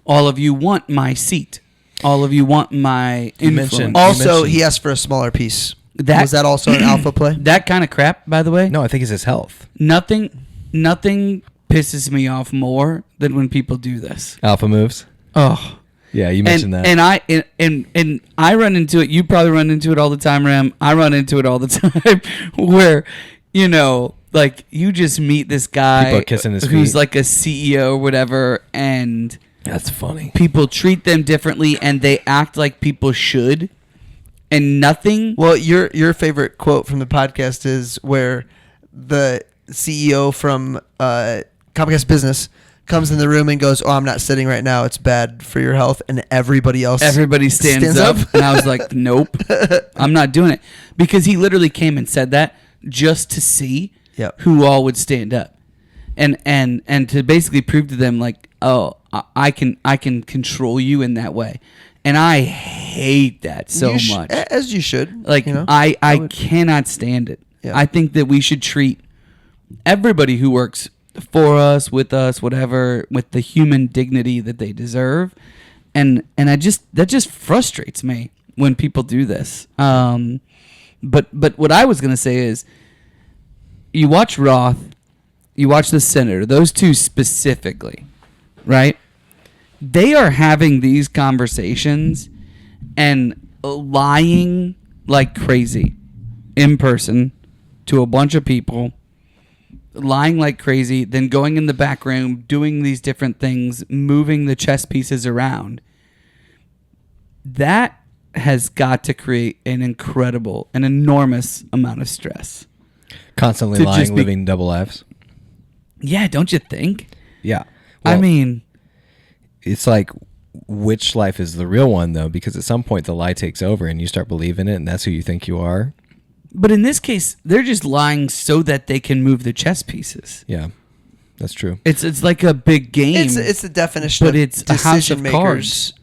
all of you want my seat. All of you want my influence. mentioned- Also, mentioned- he asked for a smaller piece. That- Was that also an alpha play? That kind of crap, by the way. No, I think it's his health. Nothing pisses me off more than when people do this. Alpha moves. Oh. Yeah, you mentioned that. And I run into it. You probably run into it all the time, Ram. I run into it all the time, where like you just meet this guy People are kissing his who's feet. like a CEO or whatever, and That's funny. people treat them differently, and they act like people should, and nothing. Well, your favorite quote from the podcast is where the CEO from Comcast Business comes in the room and goes, "Oh, I'm not sitting right now. It's bad for your health." And everybody Stands up, and I was like, "Nope, I'm not doing it," because he literally came and said that just to see Yep. who all would stand up, and to basically prove to them like, "Oh, I can control you in that way," and I hate that so much. As you should. Like I cannot stand it. Yeah. I think that we should treat everybody who works for us, with us, whatever, with the human dignity that they deserve. And that just frustrates me when people do this. But what I was gonna say is, you watch Roth, you watch the Senator, those two specifically, right? They are having these conversations and lying like crazy in person to a bunch of people, lying like crazy, then going in the back room, doing these different things, moving the chess pieces around. That has got to create an enormous amount of stress. Constantly To lying, just be- living double lives. Yeah, don't you think? Yeah. I Well, mean, it's like, which life is the real one, though? Because at some point, the lie takes over and you start believing it, and that's who you think you are. but in this case, they're just lying so that they can move the chess pieces. Yeah, that's true. It's like a big game. It's the definition But of it's a house decision of makers.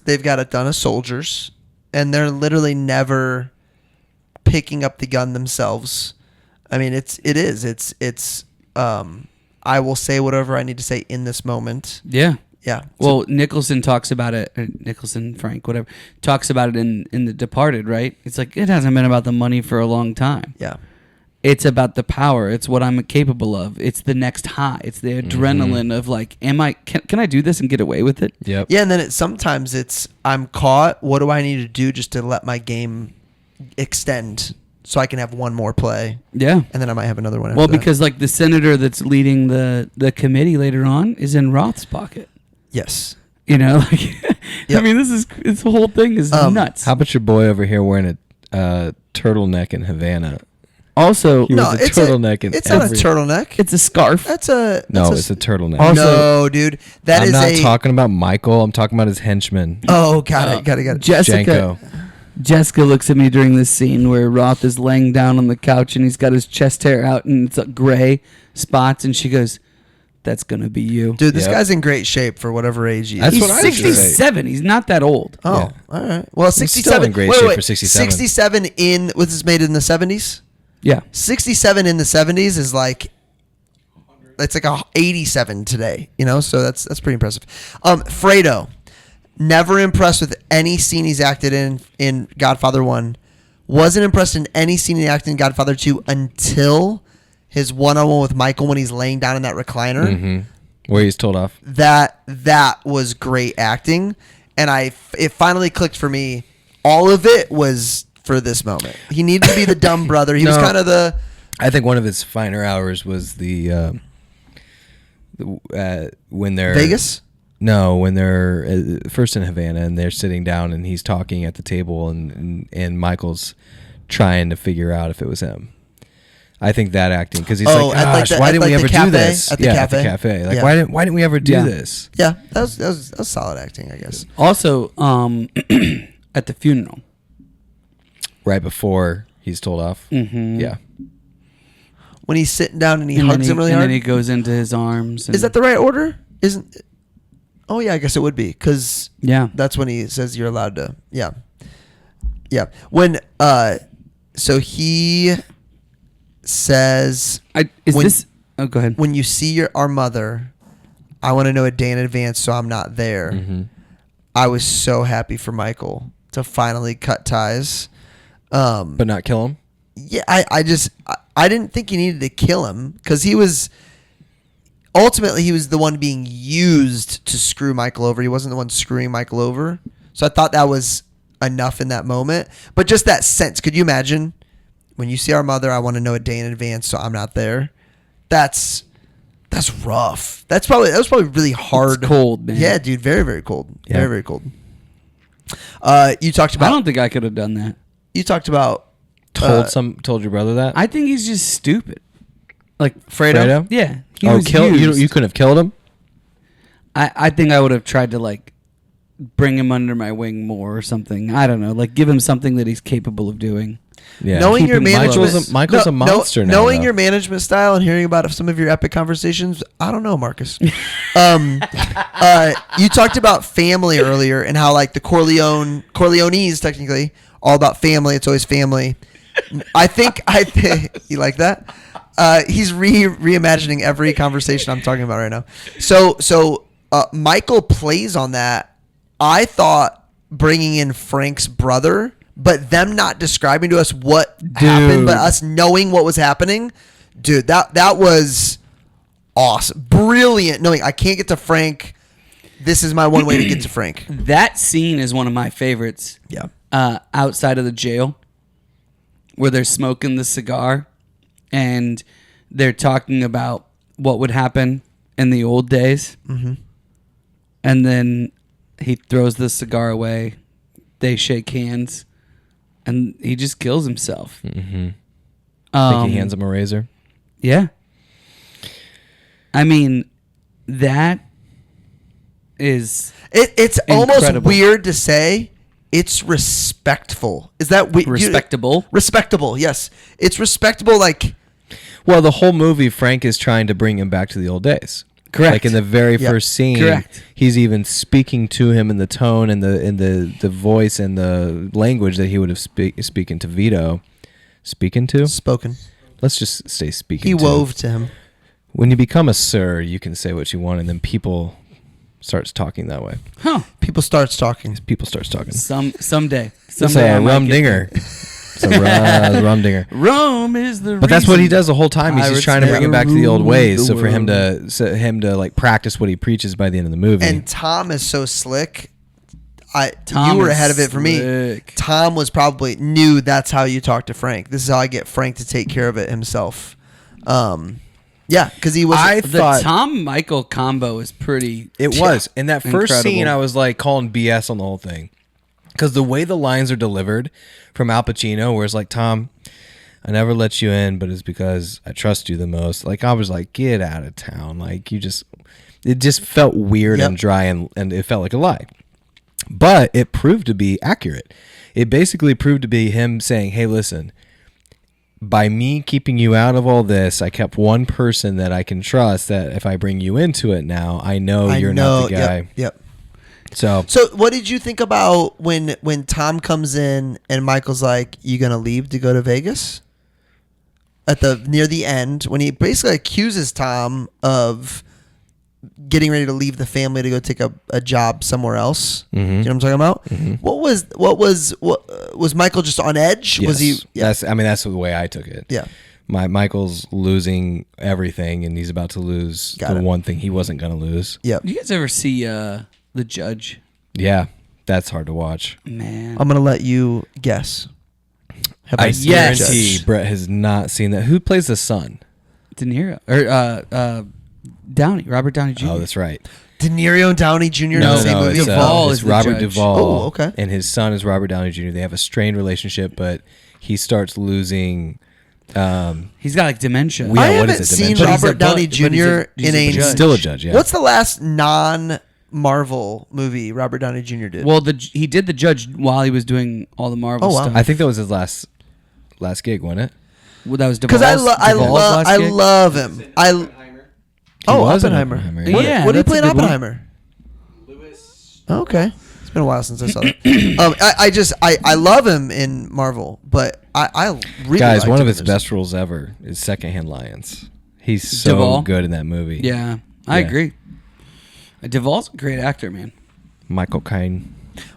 They've got a ton of soldiers, and they're literally never picking up the gun themselves. I mean, it's I will say whatever I need to say in this moment. Yeah. Yeah. Well, Nicholson talks about it. Frank, whatever, talks about it in The Departed, right? It's like, it hasn't been about the money for a long time. Yeah. It's about the power. It's what I'm capable of. It's the next high. It's the adrenaline of like, can I do this and get away with it? Yep. Yeah, and then sometimes I'm caught. What do I need to do just to let my game extend so I can have one more play, Yeah. and then I might have another one. Well, after that. because like the senator that's leading the committee later on is in Roth's pocket. yes, Like, I Yep. mean, this whole thing is nuts. How about your boy over here wearing a turtleneck in Havana? Also, He was a turtleneck in it's not a every- turtleneck. it's a scarf. That's a No, that's it's a turtleneck. Also- no, dude. That I'm is not a. talking about Michael. I'm talking about his henchman. Oh, got it. Jessica looks at me during this scene where Roth is laying down on the couch and he's got his chest hair out and it's gray spots, and she goes, "That's gonna be you." Dude, this Yep. guy's in great shape for whatever age he is. That's He's what I was gonna say. 67. He's not that old. Oh, Yeah. all right. Well, still 67 in great wait, shape wait, for 67. 67 in was this made in the 70s? Yeah. 67 in the 70s is like it's like a 87 today, so that's pretty impressive. Fredo, never impressed with any scene he's acted in Godfather 1. Wasn't impressed in any scene he acted in Godfather 2 until his one-on-one with Michael when he's laying down in that recliner. Mm-hmm. Where he's told off. That was great acting, and it finally clicked for me. All of it was for this moment. He needed to be the dumb brother. He was No. kind of the. I think one of his finer hours was when they're Vegas? No, when they're first in Havana and they're sitting down and he's talking at the table and Michael's trying to figure out if it was him. I think that acting because he's like, at gosh, why didn't we ever do this? At the At cafe. the cafe. Like, Yeah. why didn't we ever do Yeah. this? Yeah, that was solid acting, I guess. Also, at the funeral. Right before he's told off. Mm-hmm. Yeah. When he's sitting down and he And hugs then him really and hard. then he goes into his arms. And, Is that the right order? Isn't? Oh yeah, I guess it would be because Yeah. that's when he says you're allowed to. Yeah, yeah. When so he says Is when- this? Oh, go ahead. when you see our mother, I want to know a day in advance so I'm not there. Mm-hmm. I was so happy for Michael to finally cut ties. But not kill him. Yeah, I didn't think he needed to kill him because he was the one being used to screw Michael over. He wasn't the one screwing Michael over. So I thought that was enough in that moment. But just that sense, could you imagine when you see our mother, I want to know a day in advance so I'm not there. That's rough. That was probably really hard. It's cold, man. Yeah, dude, very very cold. Yeah. Very very cold. You talked I about don't think I could have done that. Told your brother that? I think he's just stupid. Like Fredo? Yeah. Kill used. you couldn't have killed him? I think I would have tried to like bring him under my wing more or something. I don't know. Like give him something that he's capable of doing. Yeah. Knowing your Keep him management, close. Michael's a monster now, Knowing though. your management style and hearing about some of your epic conversations, I don't know, Marcus. You talked about family earlier and how like the Corleones technically all about family. It's always family. I think you like that. He's reimagining every conversation I'm talking about right now. So Michael plays on that. I thought bringing in Frank's brother, but them not describing to us what happened, but us knowing what was happening, dude, that was awesome, brilliant. Knowing I can't get to Frank, this is my one way to get to Frank. That scene is one of my favorites. Yeah. Outside of the jail, where they're smoking the cigar, and they're talking about what would happen in the old days, and then he throws the cigar away. They shake hands, and he just kills himself. Mm-hmm. I think he hands him a razor. Yeah. I mean, that is It's almost incredible. weird to say. It's respectful. Is that Respectable? Respectable, yes. It's respectable. Like Well, the whole movie, Frank is trying to bring him back to the old days. Correct. Like in the very Yep. first scene, Correct. he's even speaking to him in the tone and the voice and the language that he would have speaking to Vito. Speaking to? spoken. Let's just say speaking He to. wove to him. When you become a sir, you can say what you want, and then people starts talking that way. Huh. People starts talking. People starts talking. Someday. It's I a might rum get dinger. there. It's a rum dinger. Rome is the But that's what he reason does the whole time. He's just pirates trying to bring him back to the old never ways. ruled So the for him world. to like practice what he preaches by the end of the movie. And Tom is so slick. Tom you were is ahead of it for me. slick. Tom was probably knew that's how you talk to Frank. This is how I get Frank to take care of it himself. Yeah, because he was. I The thought Tom Michael combo is pretty. it was in that first Incredible. scene. I was like calling BS on the whole thing because the way the lines are delivered from Al Pacino, where it's like, Tom, I never let you in, but it's because I trust you the most. Like I was like, get out of town. Like it just felt weird Yep. and dry, and it felt like a lie. But it proved to be accurate. It basically proved to be him saying, hey, listen, by me keeping you out of all this, I kept one person that I can trust that if I bring you into it now, I know you're not the guy. Yep. So So, what did you think about when Tom comes in and Michael's like, "You gonna leave to go to Vegas?" At near the end, when he basically accuses Tom of getting ready to leave the family to go take a job somewhere else. Mhm. You know what I'm talking about? Mhm. What was Michael just on edge? yes, Was he? Yeah. that's the way I took it. Yeah. Michael's losing everything, and he's about to lose Got the it. one thing he wasn't going to lose. Yep. You guys ever see The Judge? Yeah, that's hard to watch. Man, I'm gonna let you guess. Have I seen guarantee Judge? Brett has not seen that. Who plays the son? De Niro or Downey, Robert Downey Jr. Oh, that's right. De Niro and Downey Jr. in No, the same movie. It's, Duvall it's is the Robert judge. Duvall. Oh, okay. And his son is Robert Downey Jr. They have a strained relationship, but he starts losing. He's got like dementia. Yeah, I what haven't is it, seen dementia? Robert Downey Jr. in a. judge. Still a judge, yeah. What's the last non-Marvel movie Robert Downey Jr. did? Well, he did the judge while he was doing all the Marvel Oh, wow. stuff. I think that was his last gig, wasn't it? Well, that was Because Duvall's last I gig? love him. Oppenheimer. was in Oppenheimer. Oppenheimer, What, yeah. what do you that's play a in good one. Oppenheimer? Lewis. Okay, it's been a while since I saw that. I love him in Marvel, but I really Guys, liked one him of in his this. best roles ever is Secondhand Lions. He's so Duvall? good in that movie. Yeah, I Yeah. agree. Duvall's a great actor, man. Michael Caine.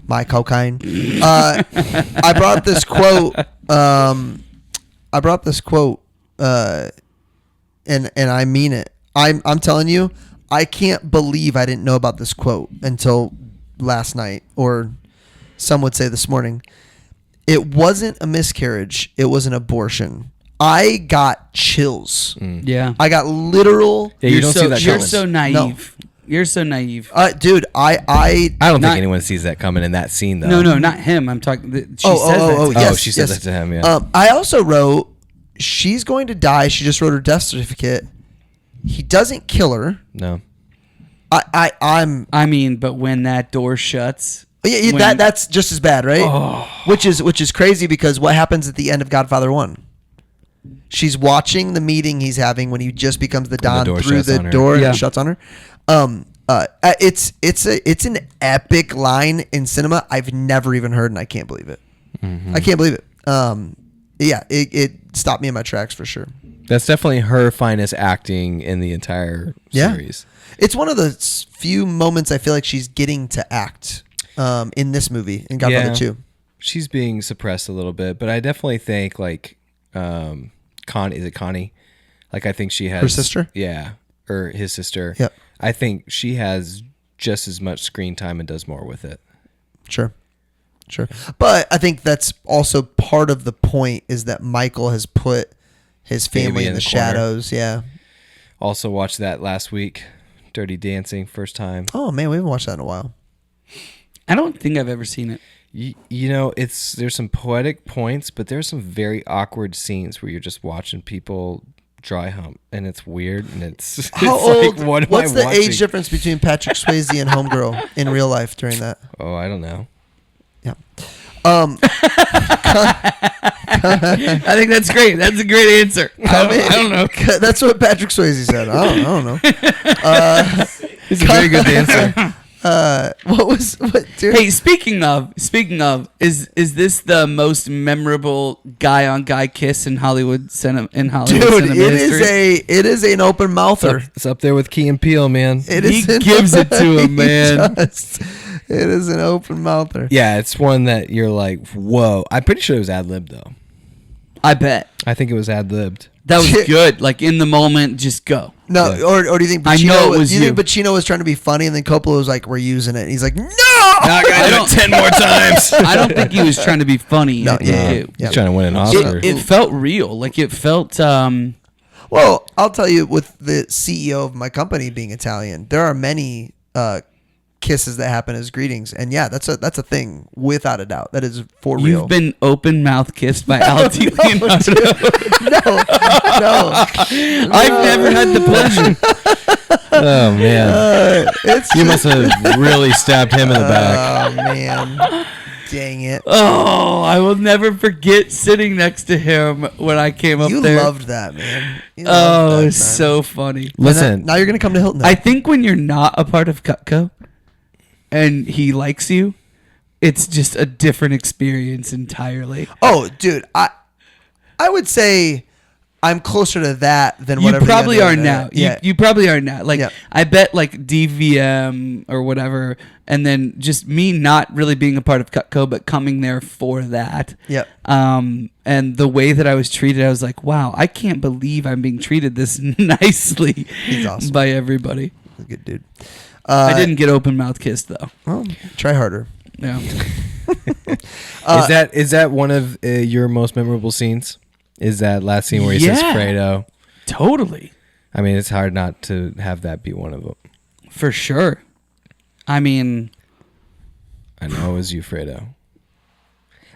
My cocaine. I brought this quote. And I mean it. I'm telling you, I can't believe I didn't know about this quote until last night, or some would say this morning. It wasn't a miscarriage. It was an abortion. I got chills. Yeah. I got literal. Yeah, you don't see that You're coming. so naive. You're so naive. Dude, I I don't Not- think anyone sees that coming in that scene, though. No, not him. I'm talking. She says that. Oh, yes, she said yes. that to him, yeah. I also wrote, she's going to die. She just wrote her death certificate. He doesn't kill her. No. I mean, but when that door shuts, Yeah, when- that's just as bad, right? Which is crazy, because what happens at the end of Godfather 1? She's watching the meeting he's having when he just becomes the Don door through shuts the on her. door Yeah. and shuts on her. It's an epic line in cinema I've never even heard, and I can't believe it. I can't believe it. Yeah, it stopped me in my tracks for sure. That's definitely her finest acting in the entire Yeah. series. It's one of the few moments I feel like she's getting to act in this movie, in Godfather 2. She's being suppressed a little bit, but I definitely think, like, is it Connie? Like, I think she has... Her sister? Yeah, or his sister. Yep. I think she has just as much screen time and does more with it. Sure. But I think that's also part of the point, is that Michael has put his family Baby in in the the corner. shadows. Yeah. Also watched that last week. Dirty Dancing, first time. Oh, man, we haven't watched that in a while. I don't think I've ever seen it. You know, there's some poetic points, but there's some very awkward scenes where you're just watching people dry hump, and it's weird, and it's How it's old? Like, what am What's I the watching? age difference between Patrick Swayze and Homegirl in real life during that? Oh, I don't know. Yeah. I think that's great. That's a great answer. I don't know. That's what Patrick Swayze said. I don't know. It's a very good answer. Dude? Hey, speaking of, is this the most memorable guy on guy kiss in Hollywood cinema? In Hollywood Dude, cinema history? it is an open mouther. It's up there with Key and Peele, man. It He is an- gives it to him, He man. does. It is an open mouther. Yeah, it's one that you're like, whoa. I'm pretty sure it was ad-libbed, though. I bet I think it was ad-libbed. that was good. Like in the moment, just go. No, Yeah. or do you think I Pacino? know it was you you. think Pacino was trying to be funny, and then Coppola was like, "We're using it." And he's like, "No." I don't- 10 more times. I don't think he was trying to be funny. No, yeah. He's trying to win an Oscar. It felt real. Like it felt. Well, I'll tell you, with the CEO of my company being Italian, there are many kisses that happen as greetings, and yeah, that's a thing without a doubt. That is for real. You've been open mouth kissed by Al Leonardo. no. I've never had the pleasure. Oh, man. You must have really stabbed him in the back. Oh man, dang it! Oh, I will never forget sitting next to him when I came up You there. loved that, man. You Oh, loved that it's time. so funny. Listen, Now you're gonna come to Hilton. I think when you're not a part of Cutco and he likes you, it's just a different experience entirely. Oh, dude, I would say I'm closer to that than You whatever probably guys are now. Yeah. You probably are now. Like Yeah. I bet like DVM or whatever, and then just me not really being a part of Cutco, but coming there for that. Yep. And the way that I was treated, I was like, wow, I can't believe I'm being treated this nicely He's awesome. by everybody. He's a good dude. I didn't get open mouth kissed though. Well, try harder. Yeah. Is that one of your most memorable scenes? Is that last scene where he says Fredo? Totally. I mean, it's hard not to have that be one of them. For sure. I mean, I know it was you, Fredo.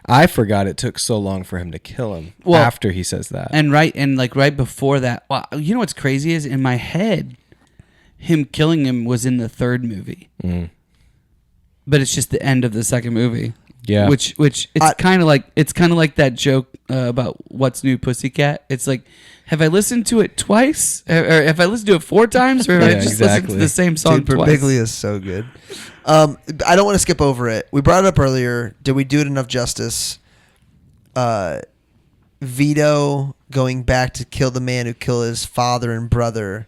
I forgot it took so long for him to kill him Well, after he says that. and right before that, well, you know what's crazy is in my head, him killing him was in the third movie, but it's just the end of the second movie. Yeah, which it's kind of like that joke about What's New Pussycat. It's like, have I listened to it twice, or have I listened to it 4 times, or have I just listened to the same song Dude, twice? Berbiglia is so good. I don't want to skip over it. We brought it up earlier. Did we do it enough justice? Vito going back to kill the man who killed his father and brother.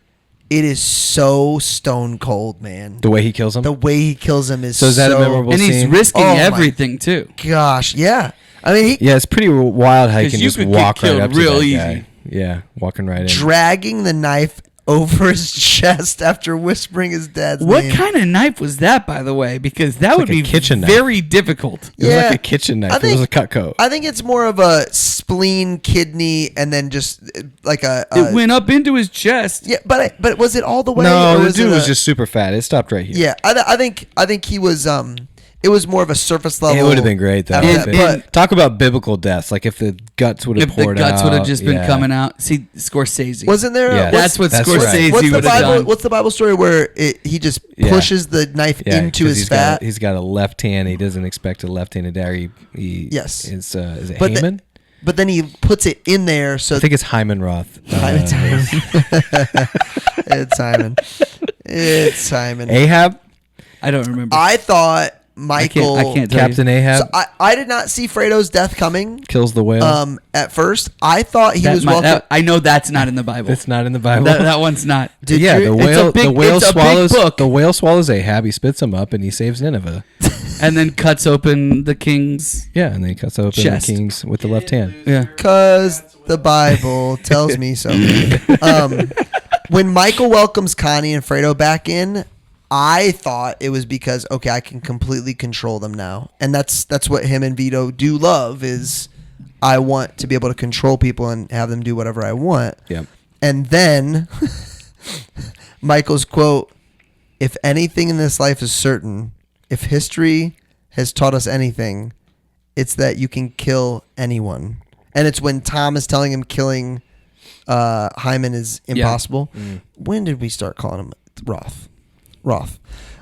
It is so stone cold, man. the way he kills him. The way he kills him is So is that a memorable And he's scene? risking Oh my everything too. Gosh, yeah. I mean, Yeah, it's pretty wild how you 'Cause can you just could get walk right killed up to real that easy. guy. Yeah, walking right in. dragging the knife over his chest after whispering his dad's What name. kind of knife was that, by the way? Because that would like a be kitchen knife. very difficult. It was Yeah. like a kitchen knife. I It was think- a Cutco. I think it's more of a spleen, kidney, and then just like a. It went up into his chest. Yeah, but was it all the way? No, or the was dude it was a- just super fat. It stopped right here. Yeah, I think he was. It was more of a surface level. It would have been great though. after If that, it- but talk about biblical deaths. Like if the guts would have If the poured guts out. would have just been yeah. coming out. See, Scorsese. wasn't there? Yeah. That's what That's Scorsese right. What's the would have Bible? done. What's the Bible story where he just Yeah. pushes the knife Yeah, into 'cause his fat? He's got a left hand. He doesn't expect a left-handed dagger. He Yes. Is it But the- Hyman? But then he puts it in there, so I think it's Hyman Roth. Hyman. It's Simon. It's Simon. Ahab, I don't remember. I thought Michael. I can't tell Captain you. Ahab So I did not see Fredo's death coming. kills the whale. At first, I thought he was welcome. I know that's not in the Bible. it's not in the Bible. that one's not. Dude, yeah, you're- the it's a whale. big- The whale it's a big swallows. book. The whale swallows Ahab. He spits him up, and he saves Nineveh. And then cuts open the king's. Yeah, and then he cuts open Chest. the kings with the left hand. Yeah. Because the Bible tells me so. When Michael welcomes Connie and Fredo back in, I thought it was because, okay, I can completely control them now. And that's what him and Vito do love is I want to be able to control people and have them do whatever I want. Yep. And then Michael's quote, if anything in this life is certain, if history has taught us anything, it's that you can kill anyone. And it's when Tom is telling him killing Hyman is impossible. When did we start calling him Roth?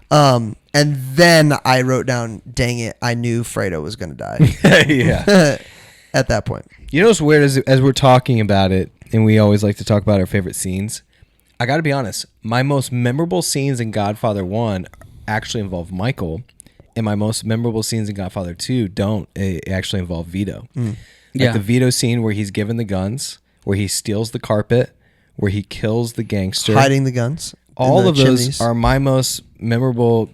And then I wrote down, dang it, I knew Fredo was going to die Yeah. at that point. You know what's weird as we're talking about it, and we always like to talk about our favorite scenes. I got to be honest, my most memorable scenes in Godfather 1 actually involve Michael, and my most memorable scenes in Godfather 2 don't. It actually involve Vito. Like Yeah. the Vito scene where he's given the guns, where he steals the carpet, where he kills the gangster. Hiding the guns. in All the of those chimneys. are my most memorable,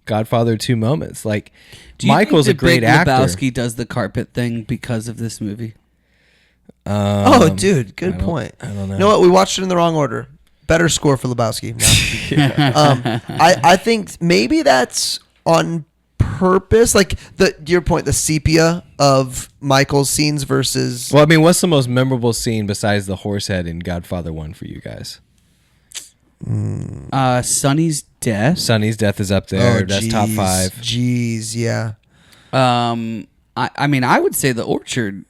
Godfather 2 moments. Like, Do you Michael's a think that great Big actor. Lebowski does the carpet thing because of this movie. Oh, dude, good I don't- point. I don't know. You know what? We watched it in the wrong order. Better score for Lebowski. No. I think maybe that's on purpose. Like to your point, the sepia of Michael's scenes versus. Well, I mean, what's the most memorable scene besides the horse head in Godfather 1 for you guys? Sonny's death. Sonny's death is up there. That's top 5. Jeez, yeah. I mean, I would say the orchard.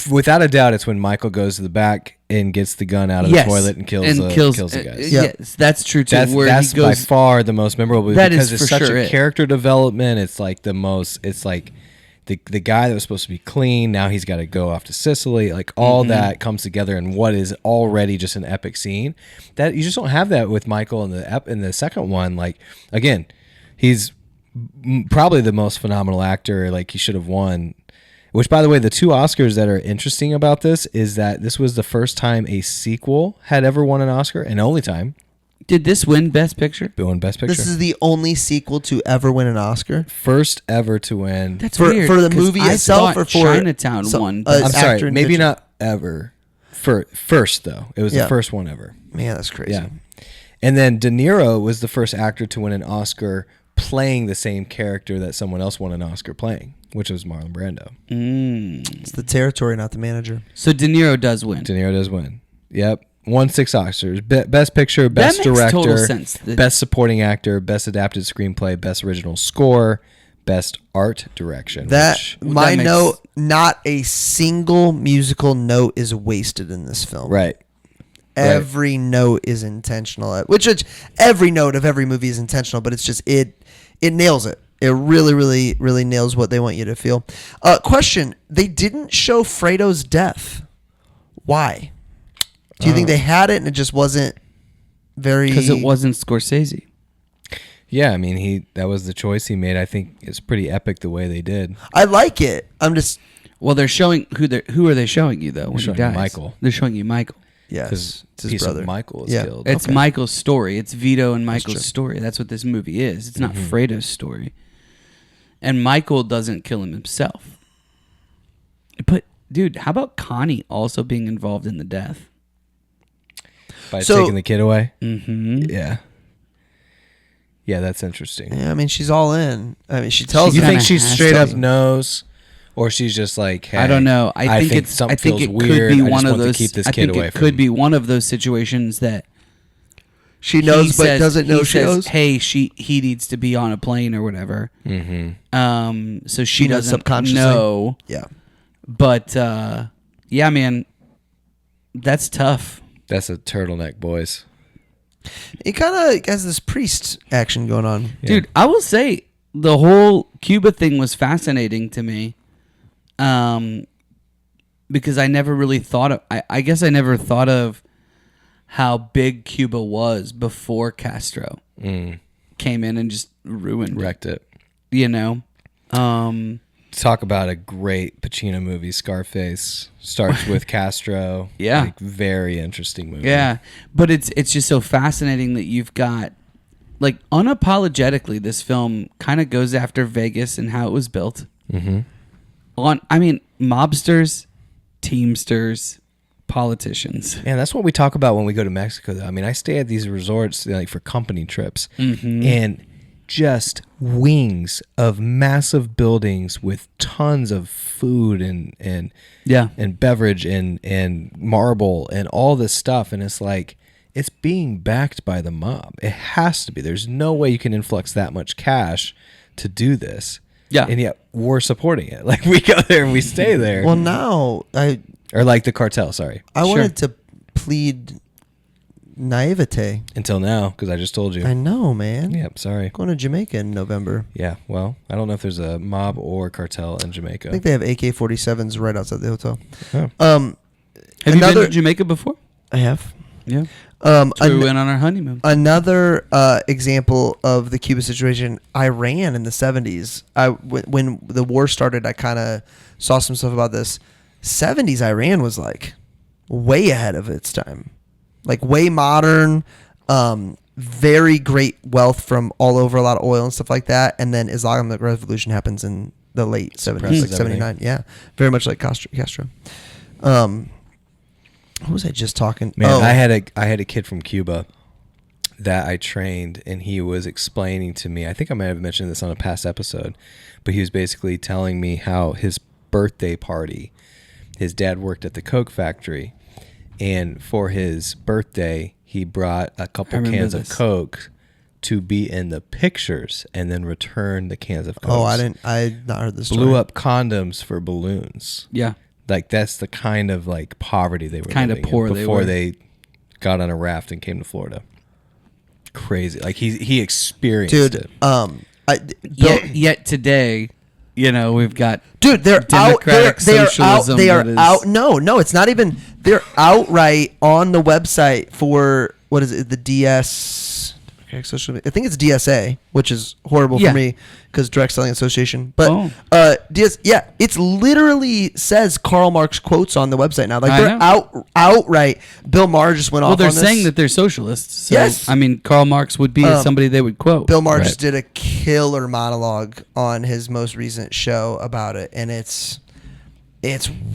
Without a doubt, it's when Michael goes to the back and gets the gun out of the toilet and kills the guys. Yeah. Yes, that's true too. That's where that's he goes, by far the most memorable That because is it's for such sure a it. character development. It's like the guy that was supposed to be clean, now he's got to go off to Sicily. Like all that comes together in what is already just an epic scene. That you just don't have that with Michael in the second one. Like again, he's probably the most phenomenal actor. Like he should have won. Which, by the way, the 2 Oscars that are interesting about this is that this was the first time a sequel had ever won an Oscar, and only time. Did this win Best Picture? Won Best Picture. This is the only sequel to ever win an Oscar. First ever to win. That's For- weird, for the 'cause movie I itself thought or for Chinatown some- won. I'm I'm actor sorry, in maybe picture. not ever. First though, it was Yeah. the first one ever. Man, that's crazy. Yeah, and then De Niro was the first actor to win an Oscar playing the same character that someone else won an Oscar playing, which was Marlon Brando. It's the territory, not the manager. So De Niro does win. De Niro does win. Yep. Won 6 Oscars. Best Picture, Best That makes Director, total sense. Best Supporting Actor, Best Adapted Screenplay, Best Original Score, Best Art Direction. My makes- note, not a single musical note is wasted in this film. Right. Every note is intentional. Which every note of every movie is intentional, but it's just it nails it. It really, really, really nails what they want you to feel. Question: they didn't show Fredo's death. Why? Do you think they had it and it just wasn't very? Because it wasn't Scorsese. Yeah, I mean, that was the choice he made. I think it's pretty epic the way they did. I like it. I'm just. Well, they're showing who are they showing you though when he showing you dies? Michael. They're showing you Michael. Yes, it's his piece brother. of Michael is Yeah. killed. It's Okay. Michael's story. It's Vito and true. Michael's story. That's what this movie is. It's not Mm-hmm. Fredo's story. And Michael doesn't kill him himself. But dude, how about Connie also being involved in the death? By So- taking the kid away. Mm-hmm. Yeah. Yeah, that's interesting. Yeah, I mean, she's all in. I mean, she tells You him. think kinda she has straight to up be. knows, or she's just like, hey, I don't know. I think something it feels could weird. be I just one of want those. to keep this I kid think away it from could be one of those situations that she knows, he but says- doesn't know he she says, knows. Hey, he needs to be on a plane or whatever. Mm-hmm. So She she knows doesn't subconsciously. know. Yeah. But yeah, man, that's tough. That's a turtleneck, boys. It kind of has this priest action going on. Yeah. Dude, I will say the whole Cuba thing was fascinating to me. Because I never really thought of, I guess I never thought of how big Cuba was before Castro came in and just ruined it, Wrecked it. you know? Talk about a great Pacino movie, Scarface. Starts with Castro. Yeah. Like, very interesting movie. Yeah, but it's just so fascinating that you've got, like, unapologetically, this film kind of goes after Vegas and how it was built. Mm-hmm. Mobsters, teamsters, politicians. And that's what we talk about when we go to Mexico, though. I mean, I stay at these resorts like for company trips, and just wings of massive buildings with tons of food and Yeah. beverage and marble and all this stuff, and it's like it's being backed by the mob. It has to be. There's no way you can influx that much cash to do this. Yeah. And yet we're supporting it. Like, we go there and we stay there. Well, now Or like the cartel, sorry. I wanted to plead naivete. Until now, because I just told you. I know, man. Yep, sorry. Going to Jamaica in November. Yeah, well, I don't know if there's a mob or cartel in Jamaica. I think they have AK-47s right outside the hotel. Oh. Have you been Another- to Jamaica before? I have. Yeah. So we went on our honeymoon. Another example of the Cuba situation, Iran in the 70s. When the war started, I kind of saw some stuff about this. 70s Iran was like way ahead of its time. Like way modern, very great wealth from all over, a lot of oil and stuff like that. And then Islamic Revolution happens in the late 70s, like Suppresses 79. Yeah, very much like Castro. What was I just talking? Man, oh, I had a kid from Cuba that I trained, and he was explaining to me, I think I might have mentioned this on a past episode, but he was basically telling me how his birthday party, his dad worked at the Coke factory, and for his birthday, he brought a couple remember cans this. of Coke to be in the pictures and then return the cans of Coke. Oh, I not heard this. Blew up condoms for balloons. Yeah. Like, that's the kind of like poverty they were Kind of living in poor they before were. they got on a raft and came to Florida. Crazy. Like, he experienced Dude, it. Yet today, you know, we've got Dude, they're Democratic out. They are out. socialism They are that is- out. No, it's not even. They're outright on the website for what is it? The DS. I think it's DSA, which is horrible Yeah. for me because Direct Selling Association. But Oh. DS, yeah, it's literally says Karl Marx quotes on the website now. Like I they're know. outright. Bill Maher just went well, off. they're on this. saying that they're socialists. So, Yes. I mean, Karl Marx would be somebody they would quote. Bill Maher Right. just did a killer monologue on his most recent show about it, and it's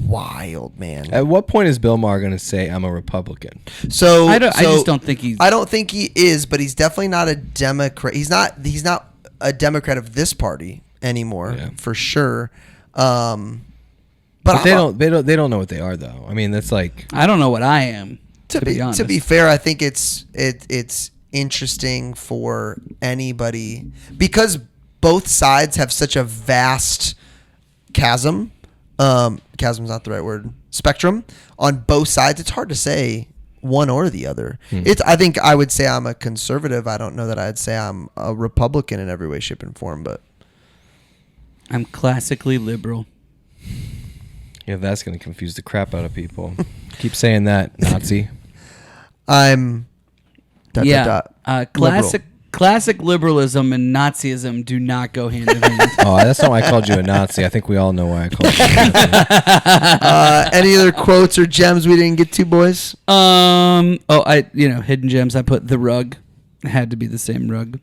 wild, man. At what point is Bill Maher going to say, I'm a Republican? So I so just don't think he's. I don't think he is, but he's definitely not a Democrat. He's not a Democrat of this party anymore, Yeah. for sure. But they don't know what they are though. I mean, that's like I don't know what I am. to be honest. to be fair, I think it's interesting for anybody because both sides have such a vast chasm. Chasm's not the right word. Spectrum on both sides. It's hard to say one or the other. I think I would say I'm a conservative. I don't know that I'd say I'm a Republican in every way, shape, and form, but I'm classically liberal. yeah, that's gonna confuse the crap out of people. Keep saying that, Nazi. I'm Classic liberalism and Nazism do not go hand in hand. Oh, that's not why I called you a Nazi. I think we all know why I called you a Nazi. Any other quotes or gems we didn't get to, boys? Hidden gems. I put the rug. It had to be the same rug.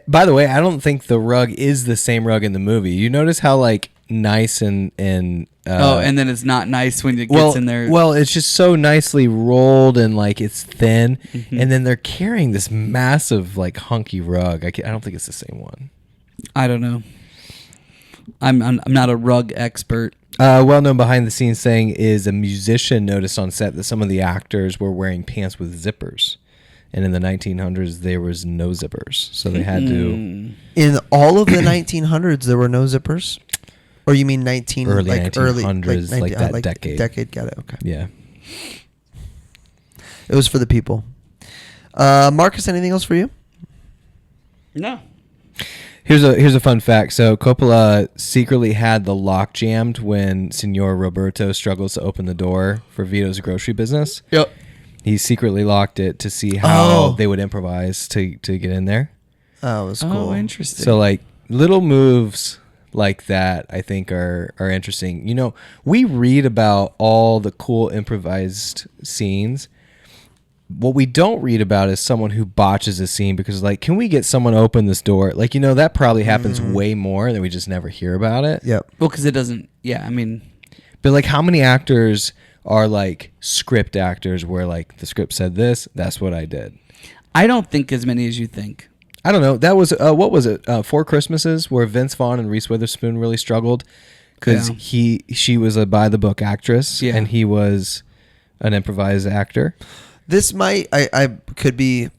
By the way, I don't think the rug is the same rug in the movie. You notice how like nice and and then it's not nice when it gets in there. Well, it's just so nicely rolled and like it's thin, and then they're carrying this massive like hunky rug. I don't think it's the same one. I don't know. I'm not a rug expert. Well known behind the scenes thing is a musician noticed on set that some of the actors were wearing pants with zippers. And in the 1900s, there was no zippers. So they had to... In all of the 1900s, there were no zippers? Or you mean early 1900s, like that decade. Decade, got it, okay. Yeah. It was for the people. Marcus, anything else for you? No. Here's a fun fact. So Coppola secretly had the lock jammed when Signor Roberto struggles to open the door for Vito's grocery business. Yep. He secretly locked it to see how they would improvise to get in there. Oh, it was cool. Oh, interesting. So like little moves like that, I think are interesting. You know, we read about all the cool improvised scenes. What we don't read about is someone who botches a scene because like, can we get someone to open this door? Like, you know, that probably happens way more and we just never hear about it. Yep. Well, because it doesn't. Yeah, I mean, but like, how many actors are like script actors where like the script said this, that's what I did? I don't think as many as you think. I don't know. That was what was it? 4 Christmases, where Vince Vaughn and Reese Witherspoon really struggled because she was a by the book actress and he was an improvised actor. This might I could be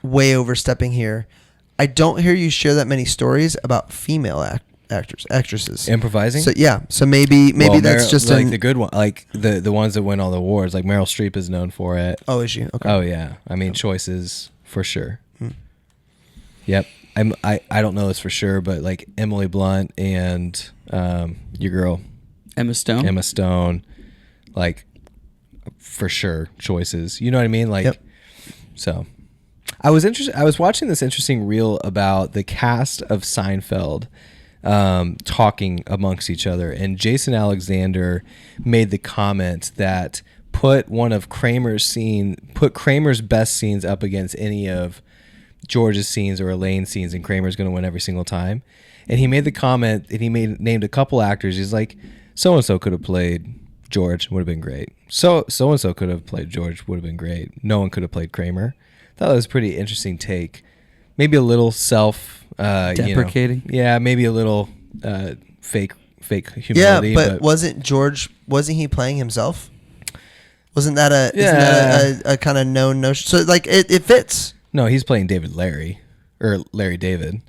way overstepping here. I don't hear you share that many stories about female actresses Improvising. So maybe that's just like the good one, like the ones that win all the awards. Like Meryl Streep is known for it. Oh, is she? Okay. Oh yeah. I mean, choices for sure. Yep. I don't know this for sure, but like Emily Blunt and your girl Emma Stone, like for sure choices. You know what I mean? Like, yep. So I was interested. I was watching this interesting reel about the cast of Seinfeld talking amongst each other, and Jason Alexander made the comment that put Kramer's best scenes up against any of George's scenes or Elaine's scenes, and Kramer's going to win every single time. And he made the comment, and he named a couple actors. He's like, so and so could have played George, would have been great. So and so could have played George, would have been great. No one could have played Kramer. Thought that was a pretty interesting take. Maybe a little deprecating. Yeah, maybe a little fake humility. Yeah, but wasn't he playing himself? Isn't that a kind of known notion? So like it fits. No, he's playing Larry David.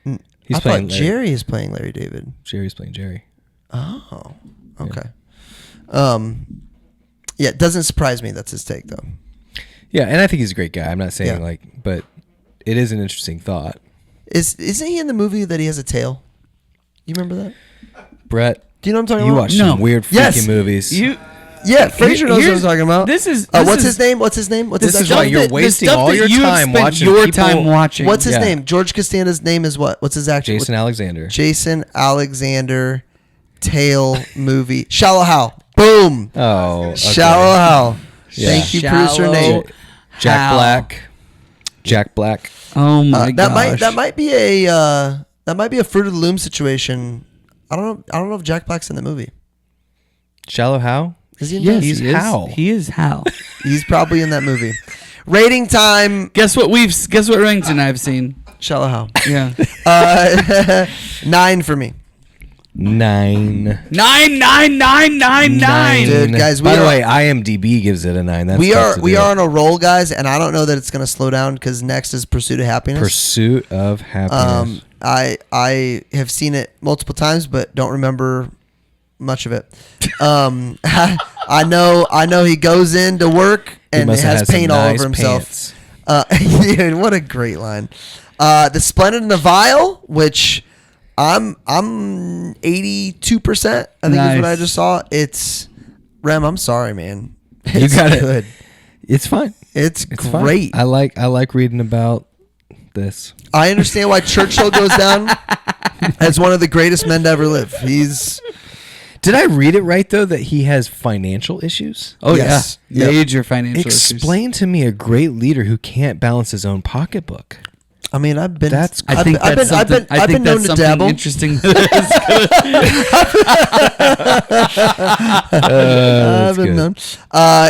I thought Jerry is playing Larry David. Jerry's playing Jerry. Oh, okay. Yeah. It doesn't surprise me that's his take though. Yeah, and I think he's a great guy. I'm not saying but it is an interesting thought. Isn't he in the movie that he has a tail? You remember that? Brett, do you know what I'm talking about? You watch some weird freaking movies. Fraser knows what I'm talking about. This is what's his name? This is why you're wasting all your time watching. What's his name? George Costanza's name is what? What's his actual? Jason Alexander. Jason Alexander. Tail movie. Shallow Hal. Boom. Oh. Okay. Shallow Hal. Yeah. Thank you, producer Nate. Jack Black. Oh my gosh. That might be a Fruit of the Loom situation. I don't know if Jack Black's in the movie. Shallow Hal? Is he in yes, He's Hal. He is Hal. He's probably in that movie. Rating time. Guess what Remington I've seen? Shallow how. Yeah. 9 for me. 9. 9. Dude, guys, By the way, IMDb gives it a 9. That's we tough are to we do. are on a roll, guys, and I don't know that it's going to slow down because next is Pursuit of Happiness. Pursuit of Happiness. I have seen it multiple times, but don't remember much of it. I know he goes into work He and must have has had some paint all nice over himself. pants. Dude, what a great line. The Splendid and the Vile, which I'm 82%. I think is what I Nice. just saw. It's Rem. I'm sorry, man. You It's got it. good. It's fine. It's Fine. great. I like reading about this. I understand why Churchill goes down as one of the greatest men to ever live. Did I read it right though that he has financial issues? Oh Yes. yeah. Yep. Major financial issues. Explain to me a great leader who can't balance his own pocketbook. I mean, I've been. That's- I think I've that's something. I I've think been known that's to something dabble. interesting. I've been good. known.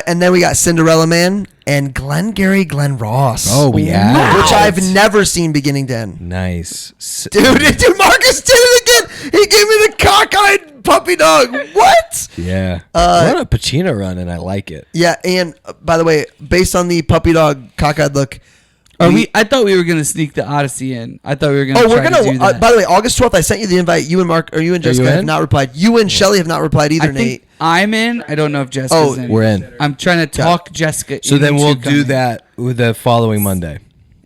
And then we got Cinderella Man and Glengarry Glen Ross. Oh, yeah. Which I've never seen beginning to end. Nice. Dude, Marcus did it again. He gave me the cockeyed puppy dog. What? Yeah. What a Pacino run, and I like it. Yeah, and by the way, based on the puppy dog cockeyed look. I thought we were gonna sneak the Odyssey in. I thought we were gonna. Oh, we're try gonna. to do that. By the way, August 12th, I sent you the invite. You and Mark, or you and Jessica you have in? not replied. You and Shelly have not replied either, I think Nate. I'm in. I don't know if Jessica's in. We're in. I'm trying to talk Jessica. So then into we'll do coming. that with the following Monday.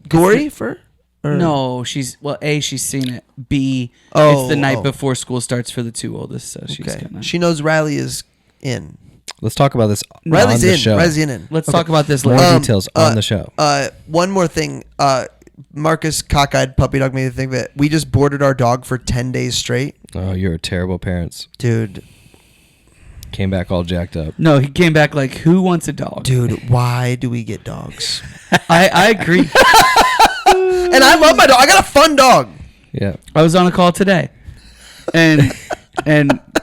Gory for? Or? No, she's A, she's seen it. B, Oh, it's the night oh. before school starts for the two oldest, so she's Okay. gonna. She knows Riley is in. Let's talk about this Riley's on the in. show. Riley's in. Let's Okay. talk about this More later. details on the show. One more thing. Marcus cockeyed puppy dog made me think that we just boarded our dog for 10 days straight. Oh, you're a terrible parents. Dude, Came back all jacked up. No, he came back like, "Who wants a dog?" why do we get dogs? I agree. And I love my dog. I got a fun dog. Yeah. I was on a call today, and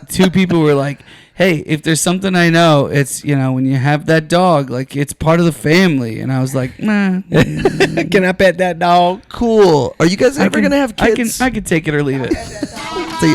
two people were like, "Hey, if there's something I know, it's when you have that dog, like it's part of the family." And I was like, "Nah, Can I pet that dog? Cool. Are you guys ever going to have kids? I can take it or leave it." So